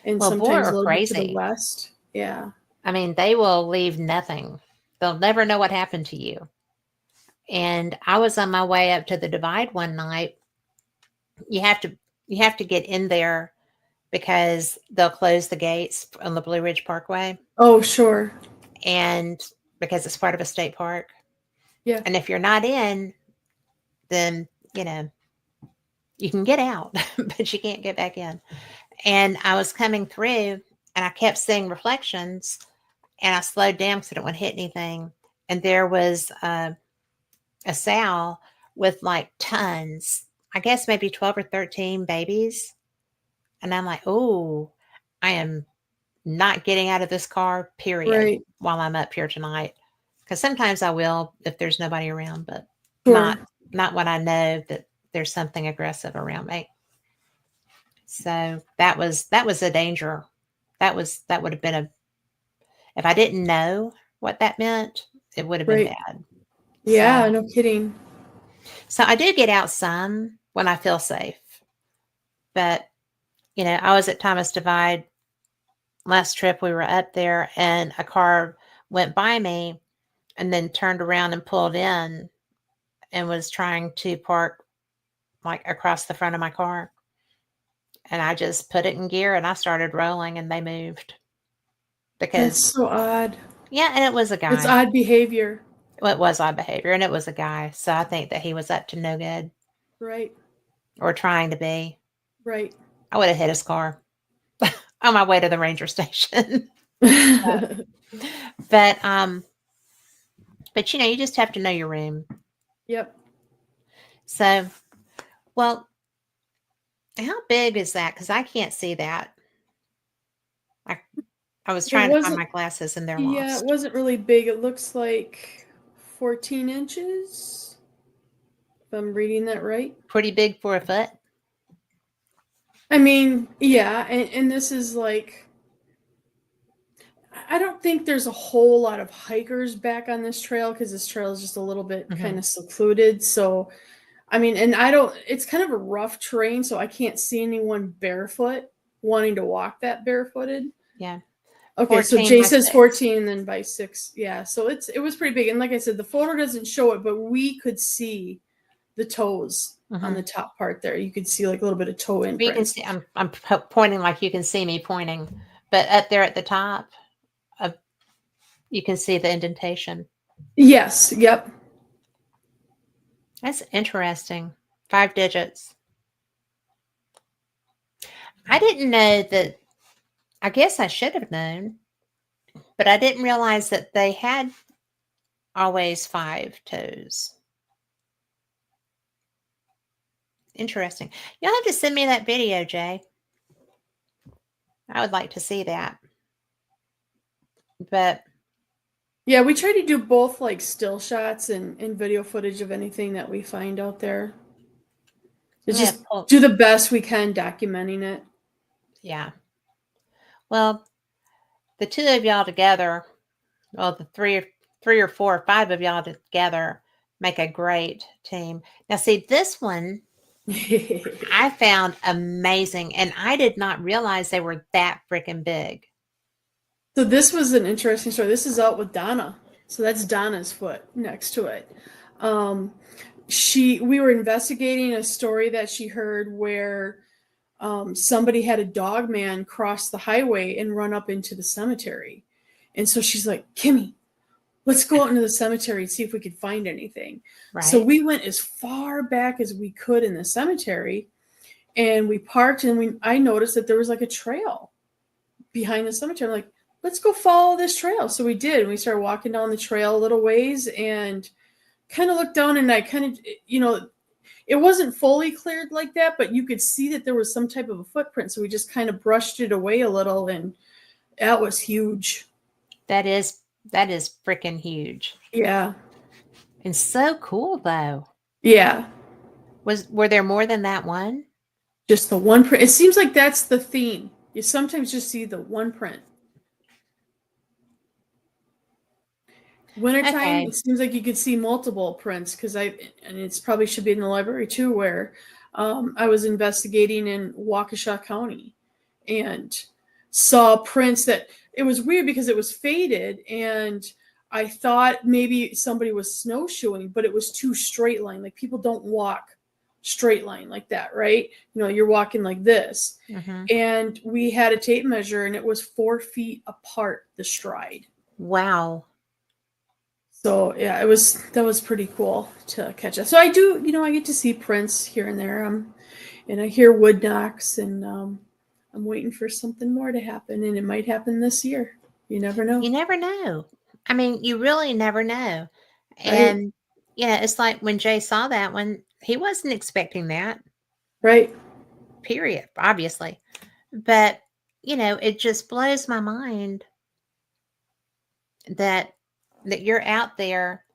and Well, boar sometimes a are little bit to the crazy. west. Yeah. I mean, they will leave nothing. They'll never know what happened to you. And I was on my way up to the divide one night. You have to you have to get in there because they'll close the gates on the Blue Ridge Parkway, Oh, sure. and because it's part of a state park. Yeah. And if you're not in, then, you can get out, but you can't get back in. And I was coming through and I kept seeing reflections, and I slowed down because I didn't want to hit anything. And there was a sow with like tons, I guess maybe 12 or 13 babies. And I'm like, oh, I am not getting out of this car, period, Right. while I'm up here tonight. Because sometimes I will if there's nobody around, but not Sure. not when I know that there's something aggressive around me. So that was a danger. That would have been a if I didn't know what that meant, it would have been Right. bad. So Yeah, no kidding. so I do get out some when I feel safe. But I was at Thomas Divide last trip. We were up there, and a car went by me and then turned around and pulled in and was trying to park like across the front of my car. And I just put it in gear and I started rolling and they moved. That's Because, so odd. yeah, and it was a It's guy. odd behavior. Well, it was odd behavior and it was a guy. So I think that he was up to no good Right. or trying to be. Right. I would have hit his car on my way to the ranger station. But you just have to know your room. Yep. So, well, how big is that? Because I can't see that. I was It trying to find wasn't my glasses and they're Yeah, it lost. wasn't really big. It looks like 14 inches, if I'm reading that right. Pretty big for a foot. I mean, yeah, and this is like, I don't think there's a whole lot of hikers back on this trail because this trail is just a little bit kind of secluded. So, I mean, and it's kind of a rough terrain, so I can't see anyone barefoot wanting to walk that barefooted. Yeah. Okay, so 14 Jay by says 6. 14 and then by 6. Yeah, so it was pretty big. And like I said, the photo doesn't show it, but we could see the toes on the top part there. You could see like a little bit of toe You can imprints. see, I'm pointing like you can see me pointing, but up there at the top, you can see the indentation. Yes, yep. That's interesting. 5 digits. I didn't know that. I guess I should have known, but I didn't realize that they had always 5 toes. Interesting. You'll have to send me that video, Jay. I would like to see that. But Yeah, we try to do both like still shots and video footage of anything that we find out there. To just do the best we can documenting it. Yeah. Well, the 2 of y'all together, well, the 3 or 4 or 5 of y'all together make a great team. Now, see, this one I found amazing, and I did not realize they were that freaking big. So this was an interesting story. This is out with Donna. So that's Donna's foot next to it. We were investigating a story that she heard where somebody had a dog man cross the highway and run up into the cemetery. And so she's like, Kimmy, let's go out into the cemetery and see if we could find anything. Right. So we went as far back as we could in the cemetery and we parked and I noticed that there was like a trail behind the cemetery. I'm like, let's go follow this trail. So we did. We started walking down the trail a little ways and kind of looked down and I kind of, it wasn't fully cleared like that, but you could see that there was some type of a footprint. So we just kind of brushed it away a little and that was huge. That is freaking huge. Yeah. And so cool though. Yeah. Were there more than that one? Just the one print. It seems like that's the theme. You sometimes just see the one print. Wintertime, Okay. It seems like you could see multiple prints and it's probably should be in the library too, where I was investigating in Waukesha County and saw prints that it was weird because it was faded and I thought maybe somebody was snowshoeing, but it was too straight line. Like people don't walk straight line like that, right? You're walking like this. Mm-hmm. And we had a tape measure and it was 4 feet apart, the stride. Wow. So yeah, that was pretty cool to catch up. So I do, I get to see prints here and there. And I hear wood knocks and I'm waiting for something more to happen and it might happen this year. You never know. You never know. I mean, you really never know. Right. And it's like when Jay saw that one, he wasn't expecting that. Right. Period, obviously. But, it just blows my mind that you're out there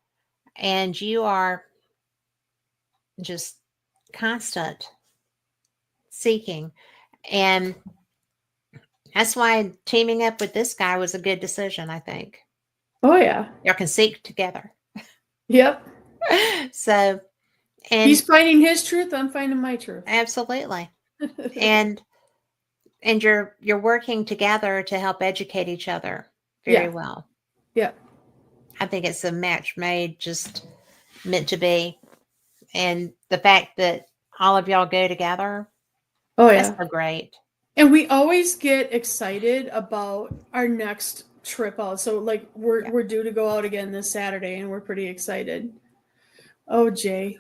and you are just constant seeking. And that's why teaming up with this guy was a good decision, I think. Oh yeah. Y'all can seek together. Yep. So, and he's finding his truth, I'm finding my truth. Absolutely. and you're working together to help educate each other very well. Yeah. I think it's a match made, just meant to be. And the fact that all of y'all go together Oh That's yeah. so great. And we always get excited about our next trip out. So like Yeah. we're due to go out again this Saturday and we're pretty excited. Oh Jay.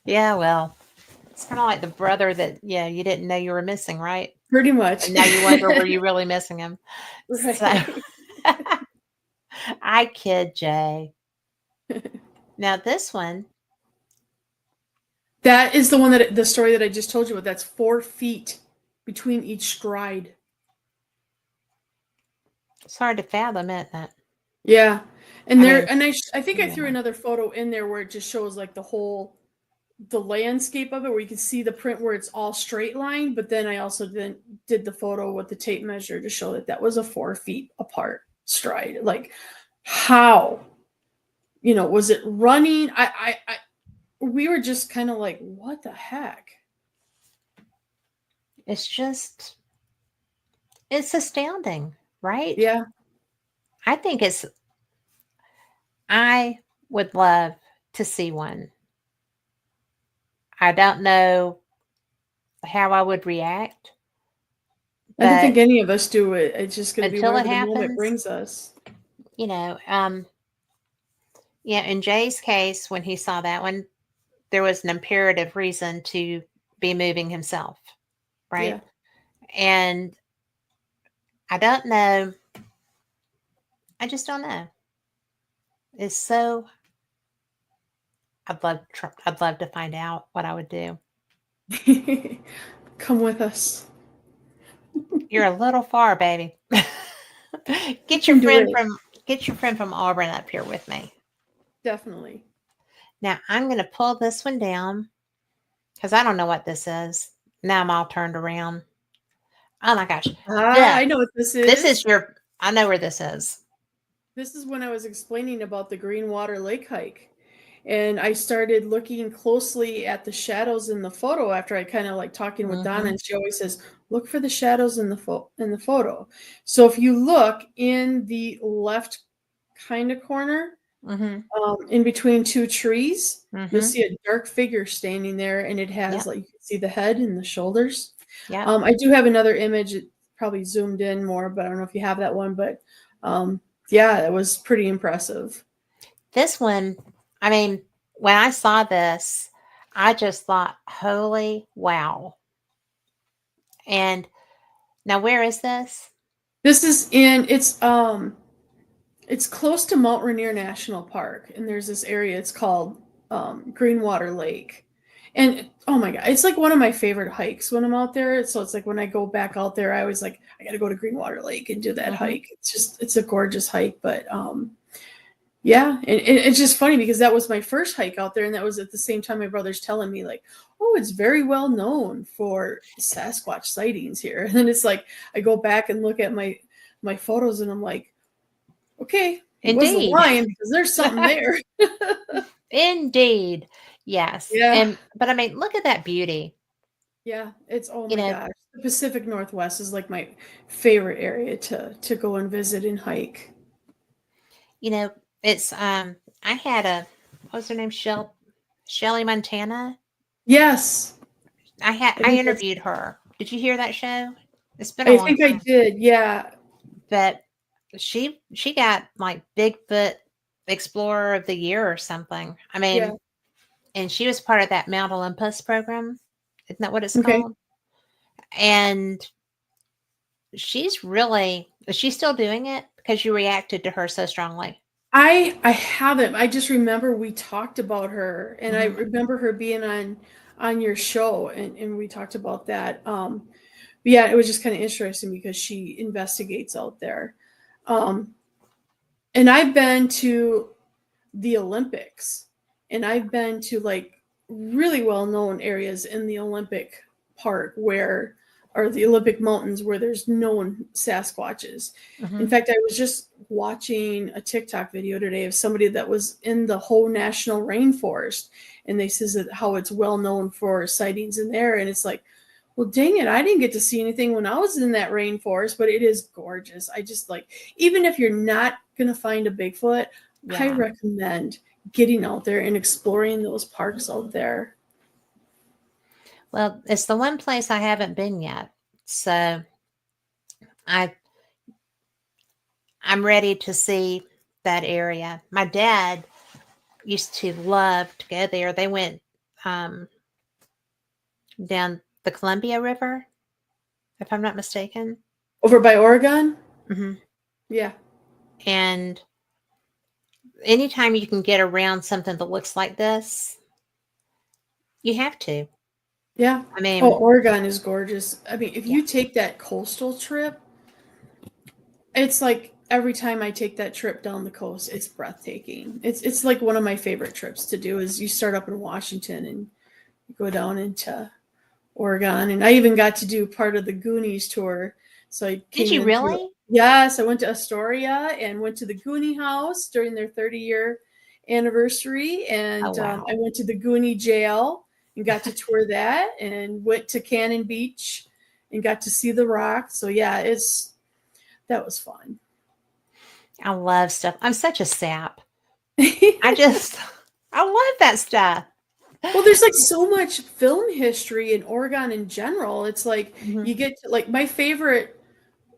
Yeah, well, it's kind of like the brother that, yeah, you didn't know you were missing, right? Pretty much. And now you wonder, were you really missing him? So Right. I kid Jay. Now this one, That is the one that the story that I just told you about. That's 4 feet between each stride. it's hard to fathom, isn't it? Yeah. And I there mean, and I think I threw yeah. another photo in there where it just shows like the landscape of it, where you can see the print where it's all straight line, but then I also did the photo with the tape measure to show that that was a 4 feet apart stride. Like how, was it running? We were just kind of like, what the heck? It's just, it's astounding, right? Yeah. I would love to see one. I don't know how I would react, I don't but think any of us do it. It's just going to be until it wherever the moment happens, brings us. you know, yeah, in Jay's case, when he saw that one, there was an imperative reason to be moving himself, right? Yeah. And I don't know. I just don't know. It's so. I'd love to find out what I would do. Come with us. You're a little far, baby. You get your can do friend it. from get your friend from Auburn up here with me. Definitely. Now I'm going to pull this one down because I don't know what this is. Now I'm all turned around. Oh my gosh! I This know what this this is is. your. I know where this is. This is when I was explaining about the Greenwater Lake hike. And I started looking closely at the shadows in the photo after I kind of like talking with Donna, Mm-hmm. and she always says, "Look for the shadows in the photo." So if you look in the left kind of corner, Mm-hmm. in between two trees, you'll Mm-hmm. see a dark figure standing there, and it has Yep. like you can see the head and the shoulders. Yep. I do have another image, it probably zoomed in more, but I don't know if you have that one. But yeah, it was pretty impressive. This one. I mean, when I saw this, I just thought, "Holy wow!" And now, where is this? This is it's close to Mount Rainier National Park, and there's this area. It's called Greenwater Lake, and oh my god, it's like one of my favorite hikes when I'm out there. So it's like when I go back out there, I always like I got to go to Greenwater Lake and do that Mm-hmm. hike. It's a gorgeous hike, but yeah, and it's just funny because that was my first hike out there, and that was at the same time my brother's telling me like, "Oh, it's very well known for Sasquatch sightings here." And then it's like I go back and look at my photos, and I'm like, "Okay, he wasn't Indeed. lying because there's something there." Indeed. Yes. Yeah, But I mean, look at that beauty. yeah, it's oh You my know, gosh, the Pacific Northwest is like my favorite area to go and visit and hike. you know, it's I had what was her name? Shelly Montana. Yes, I I think that's. interviewed her. Did you hear that show? It's been a I long think I time. did. Yeah, But she got like Bigfoot Explorer of the Year or something. I yeah. mean, and she was part of that Mount Olympus program. Isn't that what it's Okay. called? And is she still doing it? Because you reacted to her so strongly. I haven't. I just remember we talked about her, and I Hmm. remember her being on your show, and we talked about that. But yeah, it was just kind of interesting because she investigates out there. Um, and I've been to the Olympics, and I've been to like really well known areas in the Olympic Park where, or the Olympic Mountains where there's known Sasquatches. In Hmm. fact, I was just watching a TikTok video today of somebody that was in the whole national rainforest, and they says that how it's well known for sightings in there, and it's like, well, dang it, I didn't get to see anything when I was in that rainforest, but it is gorgeous. I just like, even if you're not gonna find a Bigfoot, I Yeah. recommend getting out there and exploring those parks out there. Well, it's the one place I haven't been yet. So I I'm ready to see that area. My dad used to love to go there. They went um, down the Columbia River, if I'm not mistaken. Over by Oregon? Hmm. Yeah. And anytime you can get around something that looks like this, you have to. Yeah. I Oh, mean, Oregon is gorgeous. I mean, if yeah. you take that coastal trip, it's like every time I take that trip down the coast, it's breathtaking. It's like one of my favorite trips to do is you start up in Washington and you go down into Oregon. And I even got to do part of the Goonies tour. So I Did came you in through, really? yes, I went to Astoria and went to the Goonie house during their 30-year anniversary. Oh, And I wow. went to the Goonie jail and got to tour that and went to Cannon Beach and got to see the rock. So yeah, that was fun. I love stuff. I'm such a sap. I Well, just, I love that stuff. there's like so much film history in Oregon in general. It's like Mhm. you get to, like my favorite.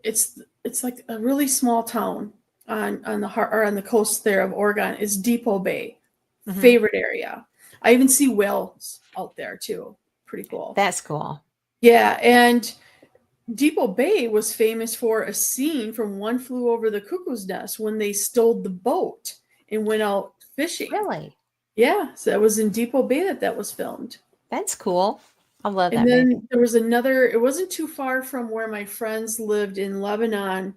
It's like a really small town on the heart or on the coast there of Oregon. Is Depot Bay. Mhm. Favorite area. I even see whales out there too. Pretty cool. That's cool. Yeah, and Depot Bay was famous for a scene from One Flew Over the Cuckoo's Nest when they stole the boat and went out fishing. Really? Yeah, so that was in Depot Bay that was filmed. That's cool. I love And that movie. then there was another, it wasn't too far from where my friends lived in Lebanon.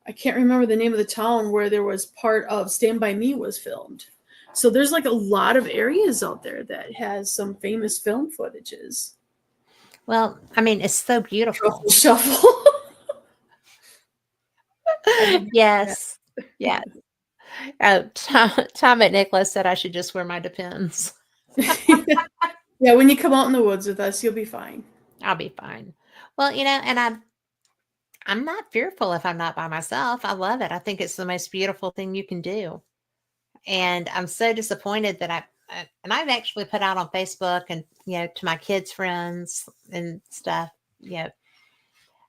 I can't remember the name of the town where there was part of Stand By Me was filmed. So there's like a lot of areas out there that has some famous film footages. Well, I mean, it's so beautiful. Truffle Shuffle. I did that. Yes. Yeah. Tom at Nicholas said I should just wear my Depends. Yeah, when you come out in the woods with us, you'll be fine. I'll be fine. Well, and I'm not fearful if I'm not by myself. I love it. I think it's the most beautiful thing you can do. And I'm so disappointed that and I've actually put out on Facebook and to my kids' friends and stuff, you know,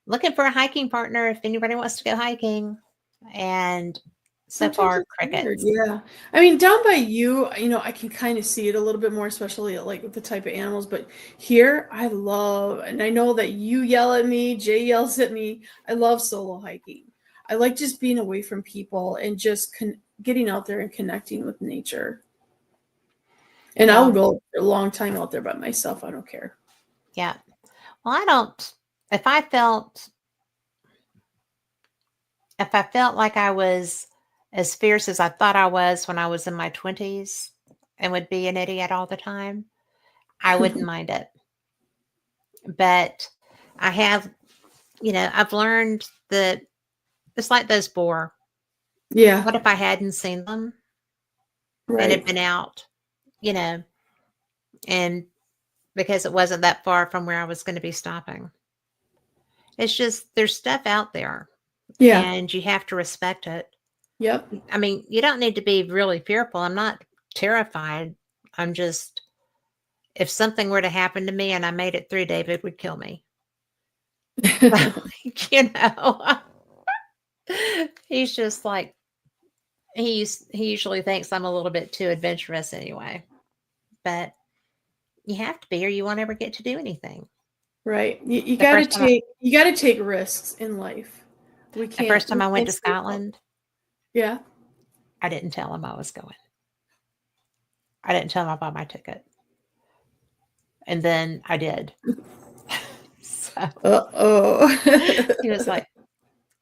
looking for a hiking partner if anybody wants to go hiking. And so Sometimes far, it's hard, crickets. yeah. I mean, down by you, I can kind of see it a little bit more, especially like with the type of animals. But here, I love, and I know that you yell at me, Jay yells at me. I love solo hiking. I like just being away from people and just getting out there and connecting with nature. And I'll Well, go a long time out there by myself. I don't care. yeah. Well, I don't. If I felt if I felt like I was as fierce as I thought I was when I was in my 20s and would be an idiot all the time, I wouldn't mind it. But I have, I've learned that it's like those boar. Yeah, What if I hadn't seen them and had right. been out, you know, and because it wasn't that far from where I was going to be stopping? It's just there's stuff out there Yeah, and you have to respect it. yep. I mean, you don't need to be really fearful. I'm not terrified. I'm just, if something were to happen to me and I made it through, David would kill me. Like, he's just like, he usually thinks I'm a little bit too adventurous anyway, but you have to be or you won't ever get to do anything. Right. You The got to first time I, take risks in life. We the can't first time we I went can't to stay out. Scotland, Yeah. I didn't tell him I was going. I didn't tell him I bought my ticket. And then I did. So Uh-oh. he was like,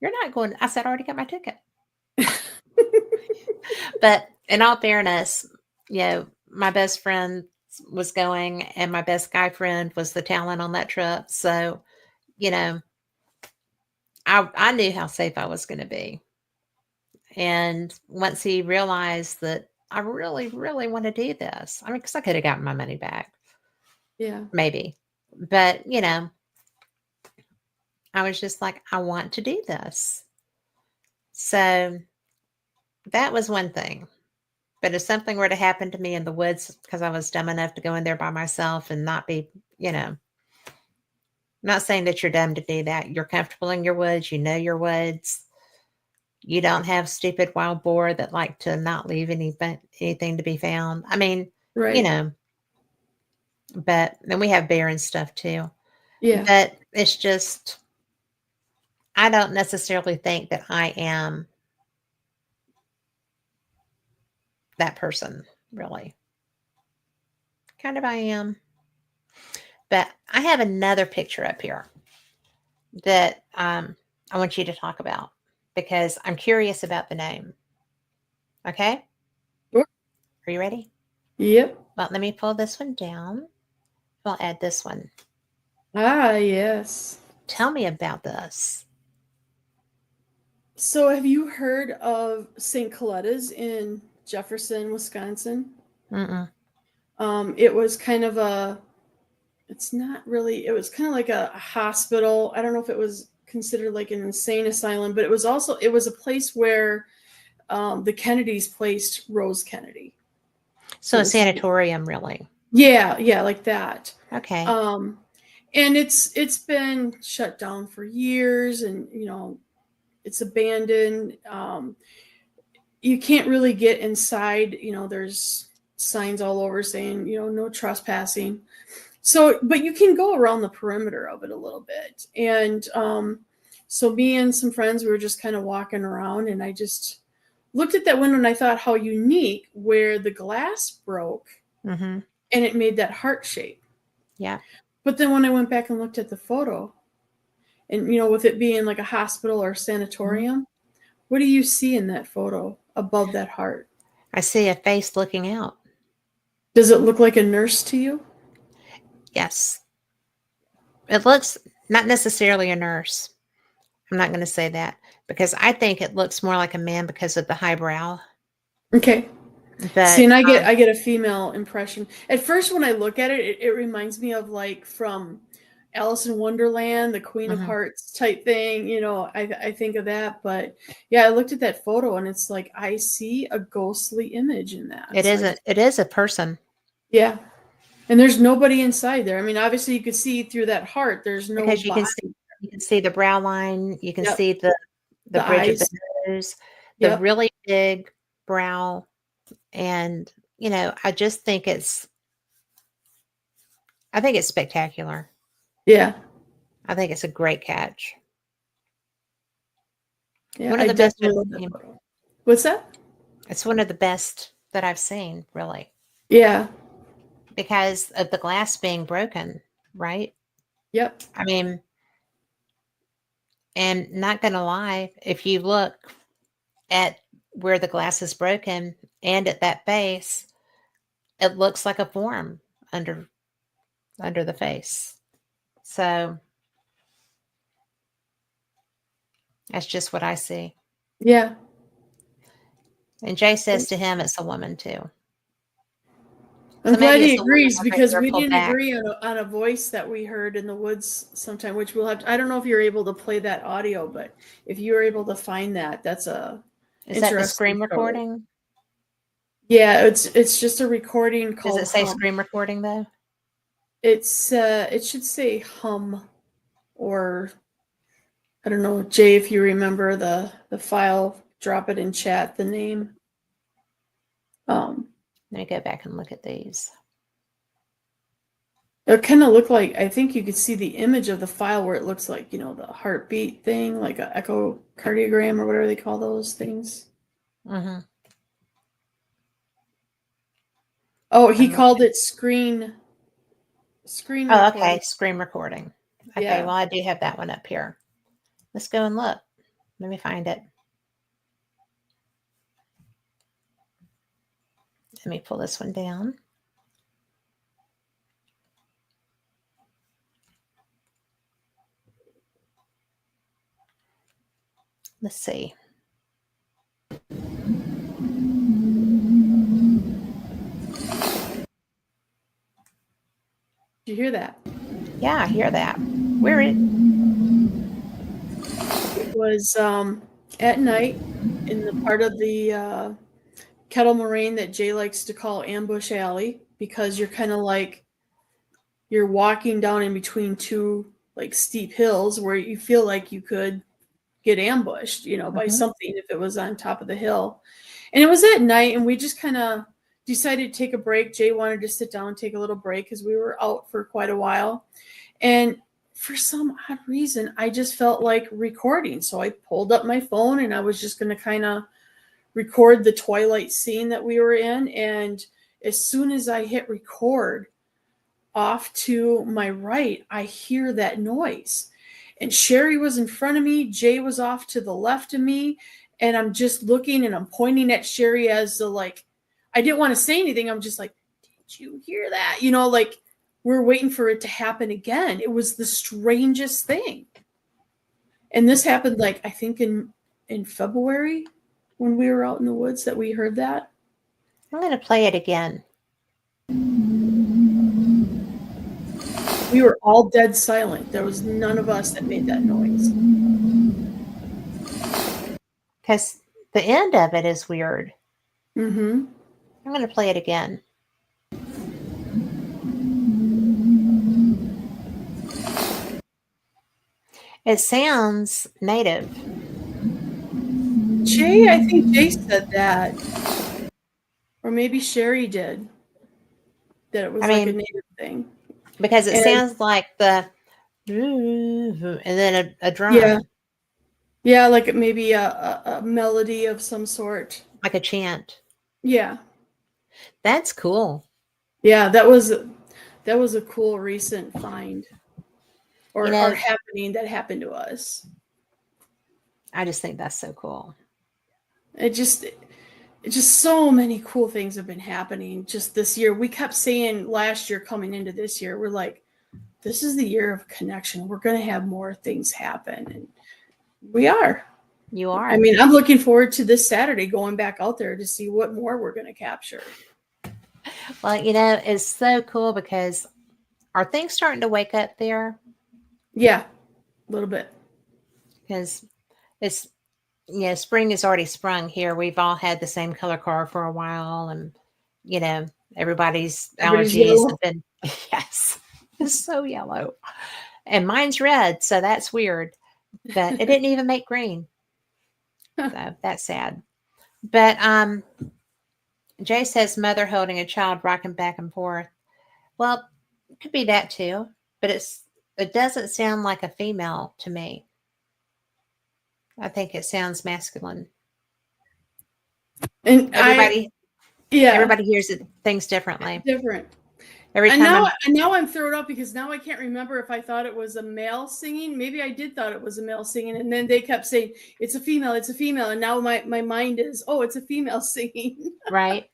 "You're not going." I said, "I already got my ticket." But in all fairness, my best friend was going and my best guy friend was the talent on that trip. So, you know, I knew how safe I was going to be. And once he realized that I really, really want to do this, I mean, because I could have gotten my money back, Yeah. maybe. But, I was just like, I want to do this. So that was one thing. But if something were to happen to me in the woods because I was dumb enough to go in there by myself and not be, you know, not saying that you're dumb to do that. You're comfortable in your woods. You know your woods. You don't have stupid wild boar that like to not leave anything to be found. I mean, you Right. know, but then we have bear and stuff too. Yeah. But it's just, I don't necessarily think that I am that person, really. Kind of I am. But I have another picture up here that I want you to talk about because I'm curious about the name. Okay? Sure. Are you ready? Yep. Well, let me pull this one down. I'll add this one. Ah, yes. Tell me about this. So have you heard of St. Coletta's in Jefferson, Wisconsin? Mm-mm. It was kind of a, it's not really, it was kind of like a hospital. I don't know if it was considered like an insane asylum, but it was also, it was a place where the Kennedys placed Rose Kennedy. So a this is- sanatorium, really. yeah, like that. Okay. And it's been shut down for years, and it's abandoned. You can't really get inside. There's signs all over saying no trespassing. So, but you can go around the perimeter of it a little bit. And so me and some friends, we were just kind of walking around, and I just looked at that window and I thought how unique where the glass broke Mm-hmm. and it made that heart shape. Yeah. But then when I went back and looked at the photo, and with it being like a hospital or sanatorium, what do you see in that photo above that heart? I see a face looking out. Does it look like a nurse to you? Yes. It looks not necessarily a nurse. I'm not going to say that because I think it looks more like a man because of the high brow. Okay. But See, and I get a female impression. At first, when I look at it, it reminds me of like from Alice in Wonderland, the Queen of Mhm. Hearts type thing. I think of that. But yeah, I looked at that photo and it's like I see a ghostly image in that. it So is it is a person yeah. And there's nobody inside there. I mean, obviously you could see through that heart. There's no because body. you can see the brow line, you can Yep. see the The bridge of the eyes. nose, the Yep. really big brow, and I just think I think it's spectacular. Yeah. I think it's a great catch. Yeah. One of I the best I've definitely love that seen. photo. What's that? It's one of the best that I've seen, really, Yeah. because of the glass being broken, right? Yep. I mean, and not gonna lie, if you look at where the glass is broken and at that face, it looks like a form under the face. So that's just what I see. Yeah. And Jay says to him, it's a woman too. I'm So glad maybe he it's a woman agrees with her because ear we pulled didn't back. agree on a voice that we heard in the woods sometime, which we'll have to, I don't know if you're able to play that audio, but if you're able to find that, that's a Is that the interesting screen story. recording? Yeah, it's just a recording Does called it say Hum. screen recording though? It should say Hum, or I don't know, Jay, if you remember the file, drop it in chat, the name. Let me go back and look at these. It kind of looked like, I think you could see the image of the file where it looks like, the heartbeat thing, like an echocardiogram or whatever they call those things. Mm-hmm. Oh, he called it screen Oh, recording. okay. Screen recording. Okay, Yeah. well, I do have that one up here. Let's go and look. Let me find it. Let me pull this one down. Let's see. Did you hear that? Yeah, I hear that. Where it? It was at night in the part of the Kettle Moraine that Jay likes to call Ambush Alley, because you're kind of like you're walking down in between two like steep hills where you feel like you could get ambushed, by Mhm. something if it was on top of the hill. And it was at night, and we just kind of decided to take a break. Jay wanted to sit down and take a little break because we were out for quite a while. And for some odd reason, I just felt like recording. So I pulled up my phone and I was just going to kind of record the twilight scene that we were in. And as soon as I hit record, off to my right, I hear that noise. And Sherry was in front of me. Jay was off to the left of me. And I'm just looking and I'm pointing at Sherry as the I didn't want to say anything. I'm just like, did you hear that? Like we're waiting for it to happen again. It was the strangest thing. And this happened I think in February when we were out in the woods that we heard that. I'm going to play it again. We were all dead silent. There was none of us that made that noise. Because the end of it is weird. Mm-hmm. I'm going to play it again. It sounds native. I think Jay said that. Or maybe Sherry did. That it was I like a mean, native thing. because it And- sounds like the and then a drum, Yeah. Yeah, like maybe a melody of some sort. like a chant. Yeah. That's cool. Yeah, that was a cool recent find. Or happening that happened to us. I just think that's so cool. It just so many cool things have been happening just this year. We kept saying last year coming into this year, we're like, this is the year of connection. We're going to have more things happen. And we are. You are. I mean, I'm looking forward to this Saturday going back out there to see what more we're going to capture. Well, it's so cool because are things starting to wake up there? Yeah, a little bit. Because it's, spring has already sprung here. We've all had the same color car for a while, and everybody's allergies yellow. have been yes, it's so yellow, and mine's red, so that's weird. But it didn't even make green, so that's sad. But Jay says mother holding a child rocking back and forth. Well, it could be that too, but it doesn't sound like a female to me. I think it sounds masculine. And Everybody hears things differently. Different. Every And time now I'm thrown up because now I can't remember if I thought it was a male singing. Maybe I did thought it was a male singing, and then they kept saying it's a female, and now my mind is, oh, it's a female singing. right.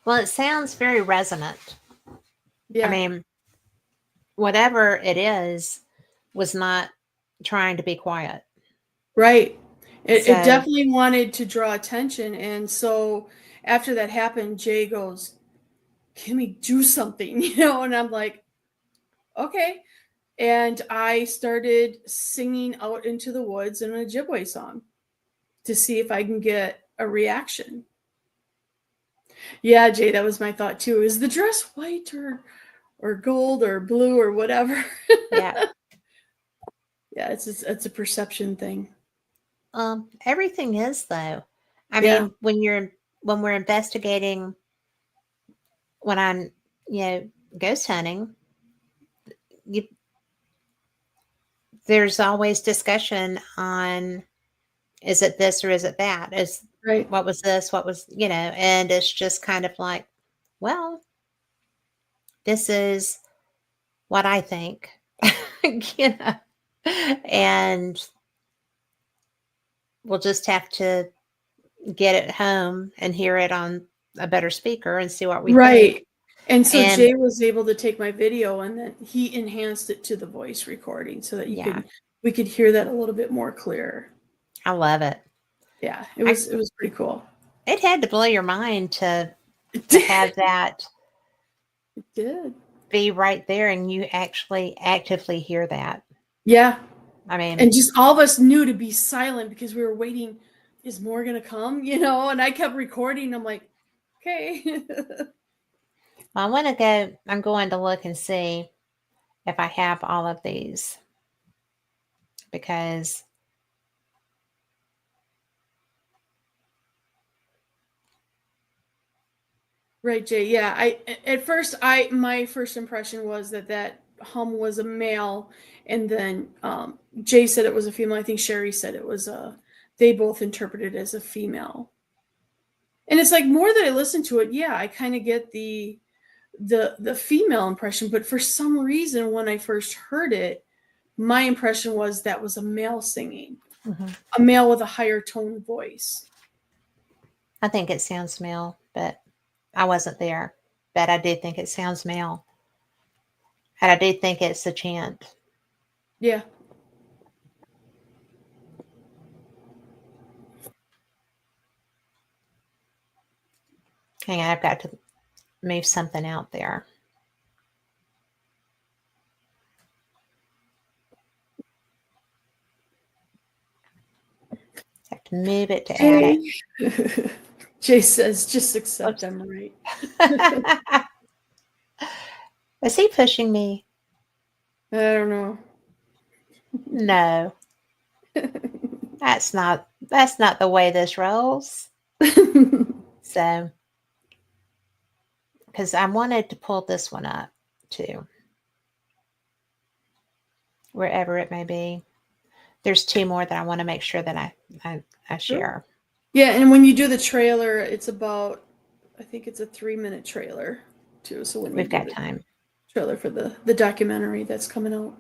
Well, it sounds very resonant. Yeah. I mean, whatever it is was not trying to be quiet. Right. It So- definitely wanted to draw attention. And so after that happened, Jay goes, can we do something? And I'm like, okay. And I started singing out into the woods in an Ojibwe song to see if I can get a reaction. Yeah, Jay, that was my thought too. Is the dress white or gold or blue or whatever? Yeah. Yeah, it's a perception thing. Everything is though. I Yeah. mean, when we're investigating, when I'm, ghost hunting, there's always discussion on, is it this or is it that? Right. What was this? What was, and it's just kind of like, well, this is what I think, and we'll just have to get it home and hear it on a better speaker and see what we think. And so And- Jay was able to take my video and then he enhanced it to the voice recording so that we could hear that a little bit more clear. I love it. Yeah, it was pretty cool. It had to blow your mind to have that It did. be right there and you actually actively hear that. Yeah. I mean, And just all of us knew to be silent because we were waiting. Is more going to come? And I kept recording. I'm like, okay. I'm going to look and see if I have all of these, because Right, Jay. Yeah, my first impression was that hum was a male, and then Jay said it was a female. I think Sherry said it was a. They both interpreted it as a female. And it's like more that I listen to it, yeah, I kind of get the female impression, but for some reason when I first heard it, my impression was that was a male singing, a male with a higher tone voice. I think it sounds male, but I wasn't there. But I do think it sounds male. And I do think it's a chant. Yeah. Hang on, I've got to move something out there. Have to move it to add Jay, Jay says, just accept I'm right. it. Is he pushing me? I don't know. No. That's not the way this rolls. So, because I wanted to pull this one up too, wherever it may be. There's two more that I want to make sure that I share. Yeah, and when you do the trailer, it's about, I think it's a 3-minute trailer too. So when We've got time. Trailer for the documentary that's coming out.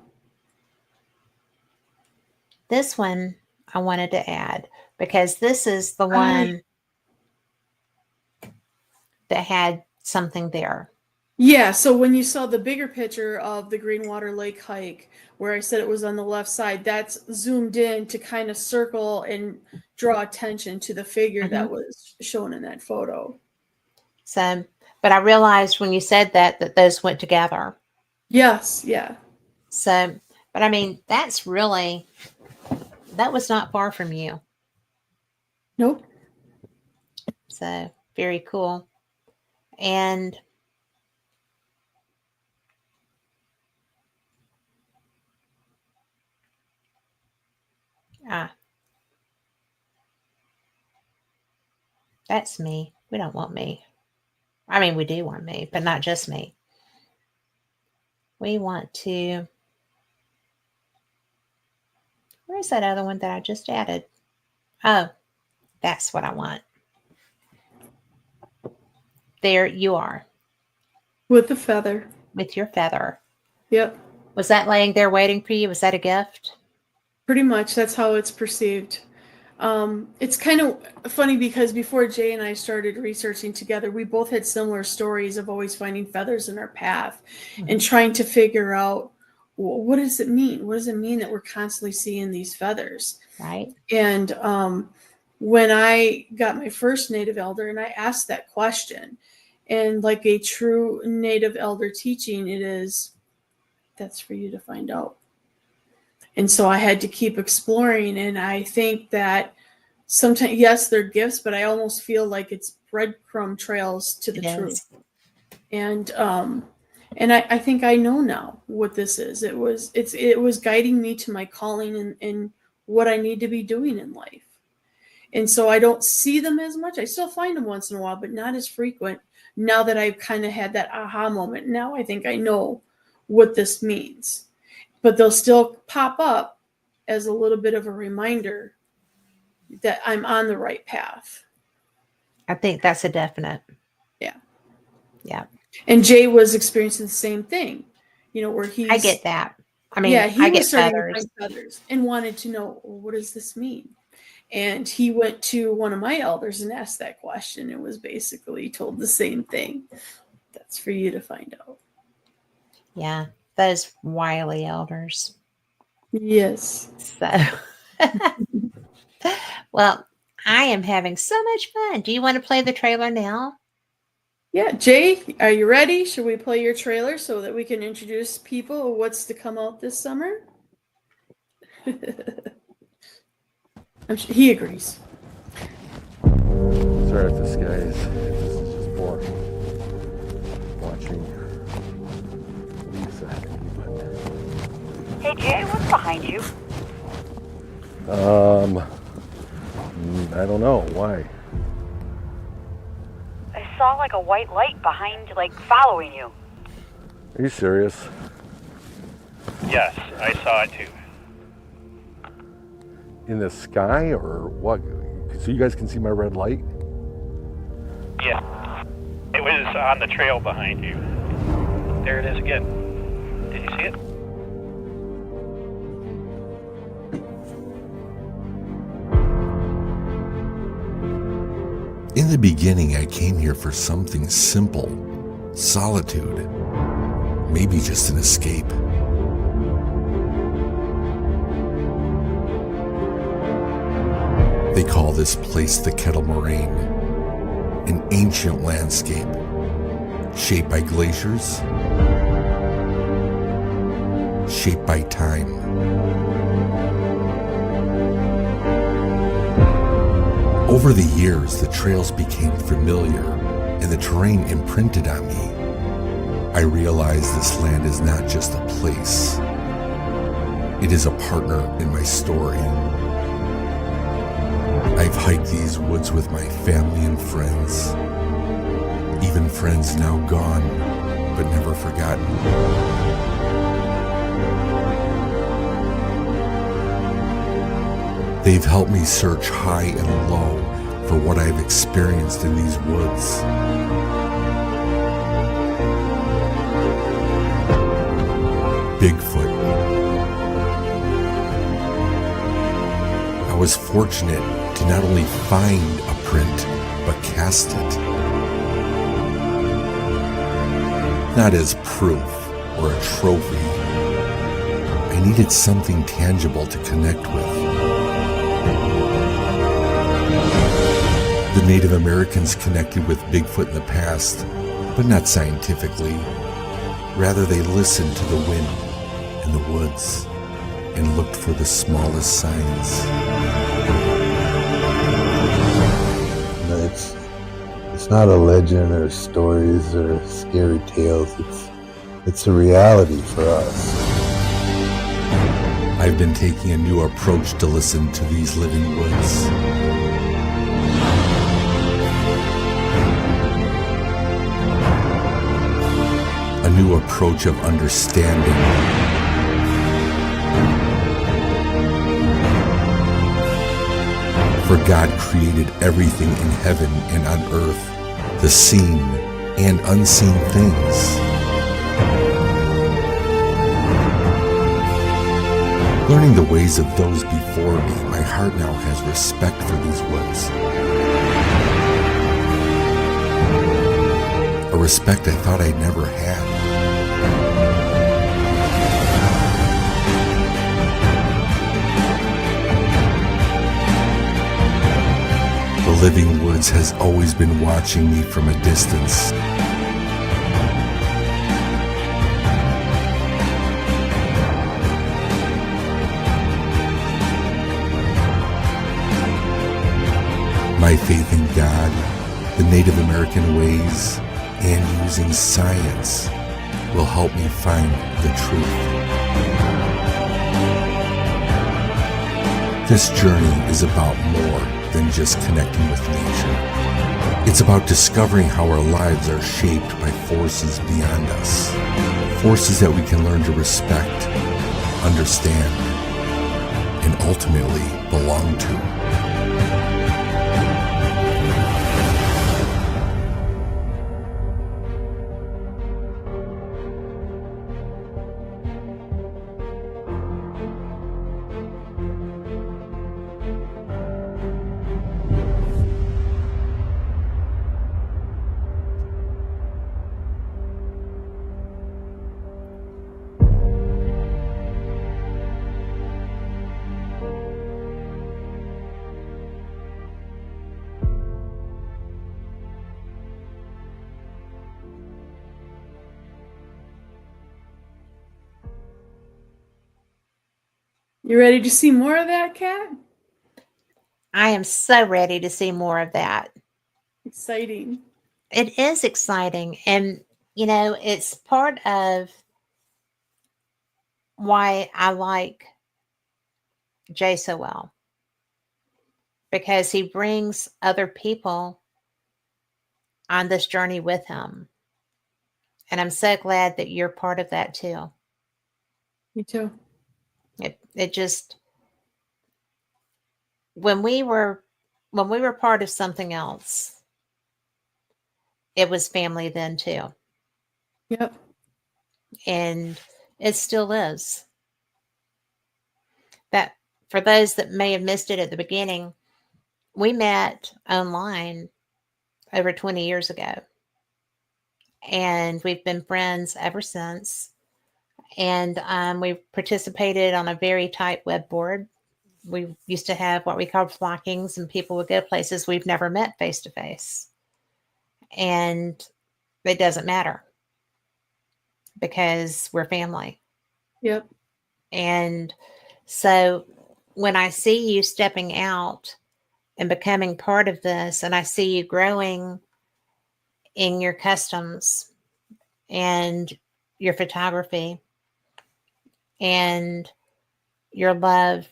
This one I wanted to add because this is the one that had something there. Yeah, so when you saw the bigger picture of the Greenwater Lake hike, where I said it was on the left side, that's zoomed in to kind of circle and draw attention to the figure that was shown in that photo. So, but I realized when you said that those went together. Yes, yeah. So, but I mean, that was not far from you. Nope. So, very cool. And that's me. We don't want me. I mean, we do want me, but not just me. We want to. Where's that other one that I just added? Oh, that's what I want. There you are. With the feather. With your feather. Yep. Was that laying there waiting for you? Was that a gift? Pretty much. That's how it's perceived. It's kind of funny because before Jay and I started researching together, we both had similar stories of always finding feathers in our path and trying to figure out, well, what does it mean? What does it mean that we're constantly seeing these feathers? Right. And when I got my first native elder and I asked that question, and like a true native elder teaching, that's for you to find out. And so I had to keep exploring. And I think that sometimes, yes, they're gifts, but I almost feel like it's breadcrumb trails to the truth. And I think I know now what this is. It was guiding me to my calling and what I need to be doing in life. And so I don't see them as much. I still find them once in a while, but not as frequent. Now that I've kind of had that aha moment, now I think I know what this means. But they'll still pop up as a little bit of a reminder that I'm on the right path. I think that's a definite. Yeah. Yeah. And Jay was experiencing the same thing, where I get that. I mean, yeah, he I was get starting feathers. to find feathers and wanted to know, well, what does this mean? And he went to one of my elders and asked that question and was basically told the same thing. That's for you to find out. Yeah, those wily elders. Yes. So, well, I am having so much fun. Do you want to play the trailer now? Yeah, Jay, are you ready? Should we play your trailer so that we can introduce people what's to come out this summer? He agrees. Sorry if this guy is just boring watching Lisa, but Hey, Jay, what's behind you? I don't know. Why? I saw like a white light behind, like following you. Are you serious? Yes, I saw it too. In the sky or what? So you guys can see my red light? Yeah. It was on the trail behind you. There it is again. Did you see it? In the beginning, I came here for something simple, solitude, maybe just an escape. They call this place the Kettle Moraine, an ancient landscape shaped by glaciers, shaped by time. Over the years, the trails became familiar and the terrain imprinted on me. I realized this land is not just a place. It is a partner in my story. I've hiked these woods with my family and friends, even friends now gone, but never forgotten. They've helped me search high and low for what I've experienced in these woods. Bigfoot. I was fortunate to not only find a print, but cast it. Not as proof or a trophy. I needed something tangible to connect with. The Native Americans connected with Bigfoot in the past, but not scientifically. Rather, they listened to the wind and the woods and looked for the smallest signs. It's not a legend or stories or scary tales. It's a reality for us. I've been taking a new approach to listen to these living woods. A new approach of understanding. For God created everything in heaven and on earth, the seen and unseen things. Learning the ways of those before me, my heart now has respect for these woods. A respect I thought I'd never had. The living woods has always been watching me from a distance. My faith in God, the Native American ways, and using science will help me find the truth. This journey is about more than just connecting with nature. It's about discovering how our lives are shaped by forces beyond us. Forces that we can learn to respect, understand, and ultimately belong to. You ready to see more of that, Kat? I am so ready to see more of that. Exciting. It is exciting. And, you know, it's part of why I like Jay so well, because he brings other people on this journey with him. And I'm so glad that you're part of that too. Me too. It just, when we were part of something else, it was family then too. Yep. And it still is. That, for those that may have missed it at the beginning, we met online over 20 years ago. And we've been friends ever since. And we participated on a very tight web board. We used to have what we called flockings, and people would go places we've never met face to face. And it doesn't matter because we're family. Yep. And so when I see you stepping out and becoming part of this, and I see you growing in your customs and your photography and your love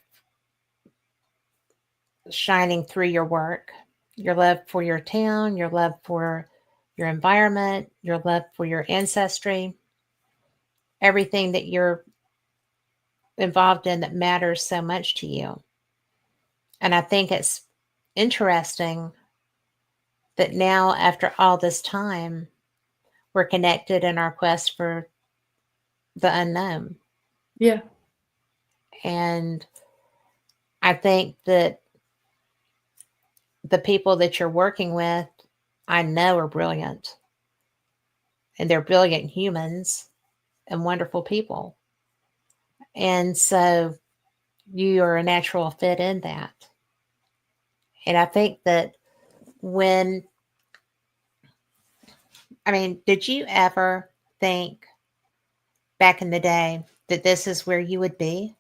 shining through your work, your love for your town, your love for your environment, your love for your ancestry, everything that you're involved in that matters so much to you. And I think it's interesting that now, after all this time, we're connected in our quest for the unknown. Yeah. And I think that the people that you're working with, I know, are brilliant. And they're brilliant humans and wonderful people. And so you are a natural fit in that. And I think that did you ever think back in the day that this is where you would be?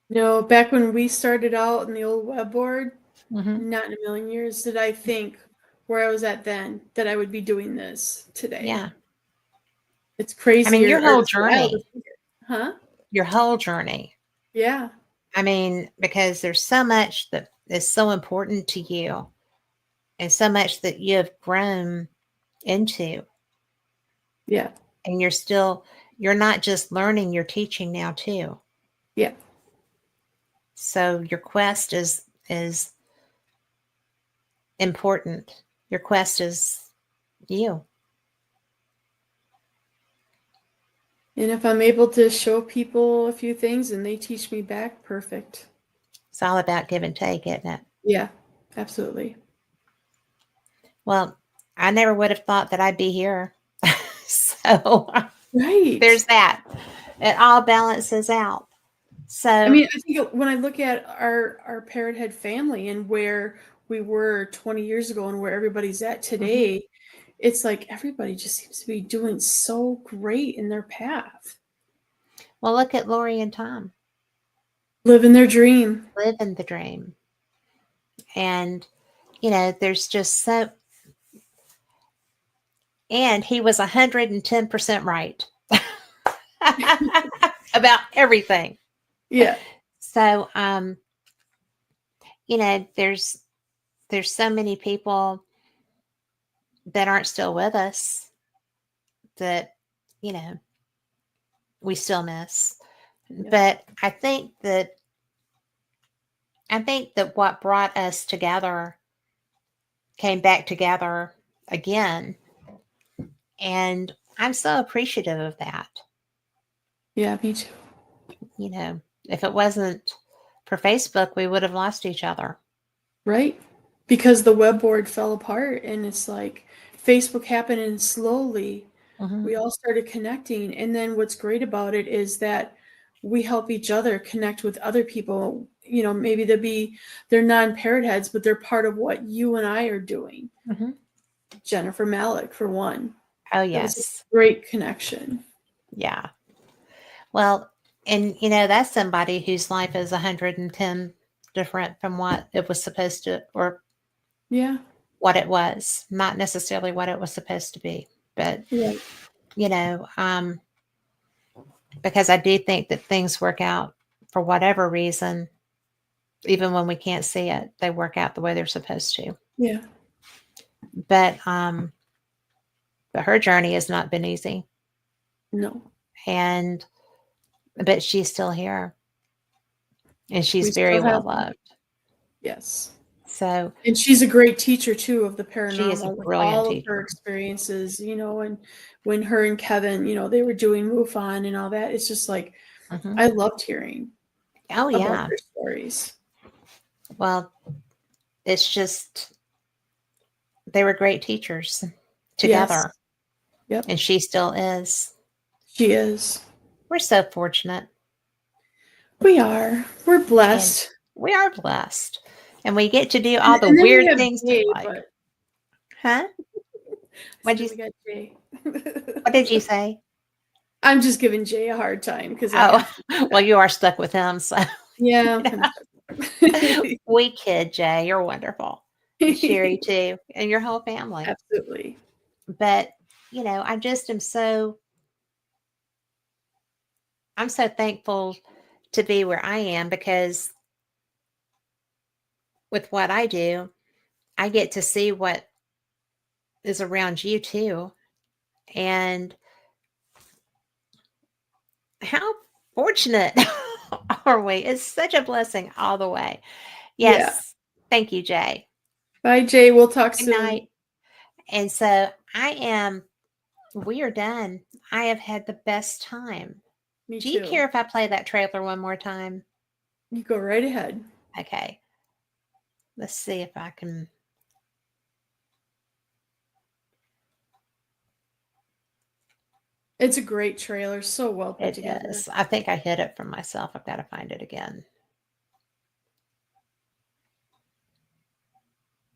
No, back when we started out in the old web board, Mm-hmm. not in a million years did I think where I was at then that I would be doing this today. Yeah. It's crazy. Your whole journey. Huh? Your whole journey. Yeah. Because there's so much that is so important to you and so much that you have grown into. Yeah. And you're not just learning, you're teaching now too. Yeah. So your quest is important. Your quest is you. And if I'm able to show people a few things and they teach me back, perfect. It's all about give and take, isn't it? Yeah, absolutely. Well, I never would have thought that I'd be here. So Right. there's that. It all balances out. So I think when I look at our Parrot Head family and where we were 20 years ago and where everybody's at today, it's like everybody just seems to be doing so great in their path. well, look at Lori and Tom. Living their dream. Living the dream. And, there's just so... And he was 110% right about everything. Yeah. So, there's so many people that aren't still with us that, we still miss. Yeah. But I think that what brought us together came back together again. And I'm so appreciative of that. Yeah, me too. If it wasn't for Facebook, we would have lost each other. Right? Because the web board fell apart and it's like Facebook happened and slowly we all started connecting. And then what's great about it is that we help each other connect with other people. Maybe they're non-parrot heads, but they're part of what you and I are doing. Mm-hmm. Jennifer Malik, for one. Oh, yes. Great connection. Yeah. Well, and that's somebody whose life is 110 different from what it was supposed to, or what it was, not necessarily what it was supposed to be, but because I do think that things work out for whatever reason, even when we can't see it, they work out the way they're supposed to. Yeah. But her journey has not been easy, No. but she's still here, and she's We very still well have her. loved. Yes. So And she's a great teacher too of the she is a paranormal, with brilliant all of her teacher. experiences, and when her and Kevin, they were doing MUFON and all that. It's just like Mhm. I loved hearing Oh about yeah. their stories. Well, it's just they were great teachers Yes. together, Yep. and she still is. She is. We're so fortunate, We are. We're blessed. we are blessed, and we get to do all the And then we weird have things Jay, we like. but Huh? What'd then you- we got Jay. What did you say? I'm just giving Jay a hard time because Oh, well, you are stuck with him, so yeah. we kid, Jay. You're wonderful. And Sherry too, and your whole family. Absolutely. But I just am I'm so thankful to be where I am, because with what I do, I get to see what is around you too. And how fortunate are we? It's such a blessing all the way. Yes. Yeah. Thank you, Jay. Bye, Jay. We'll talk Good soon. night. And so we are done. I have had the best time. Me Do you too. care if I play that trailer one more time? You go right ahead. Okay. Let's see if I can. It's a great trailer. So well put It together. is. I think I hid it from myself. I've got to find it again.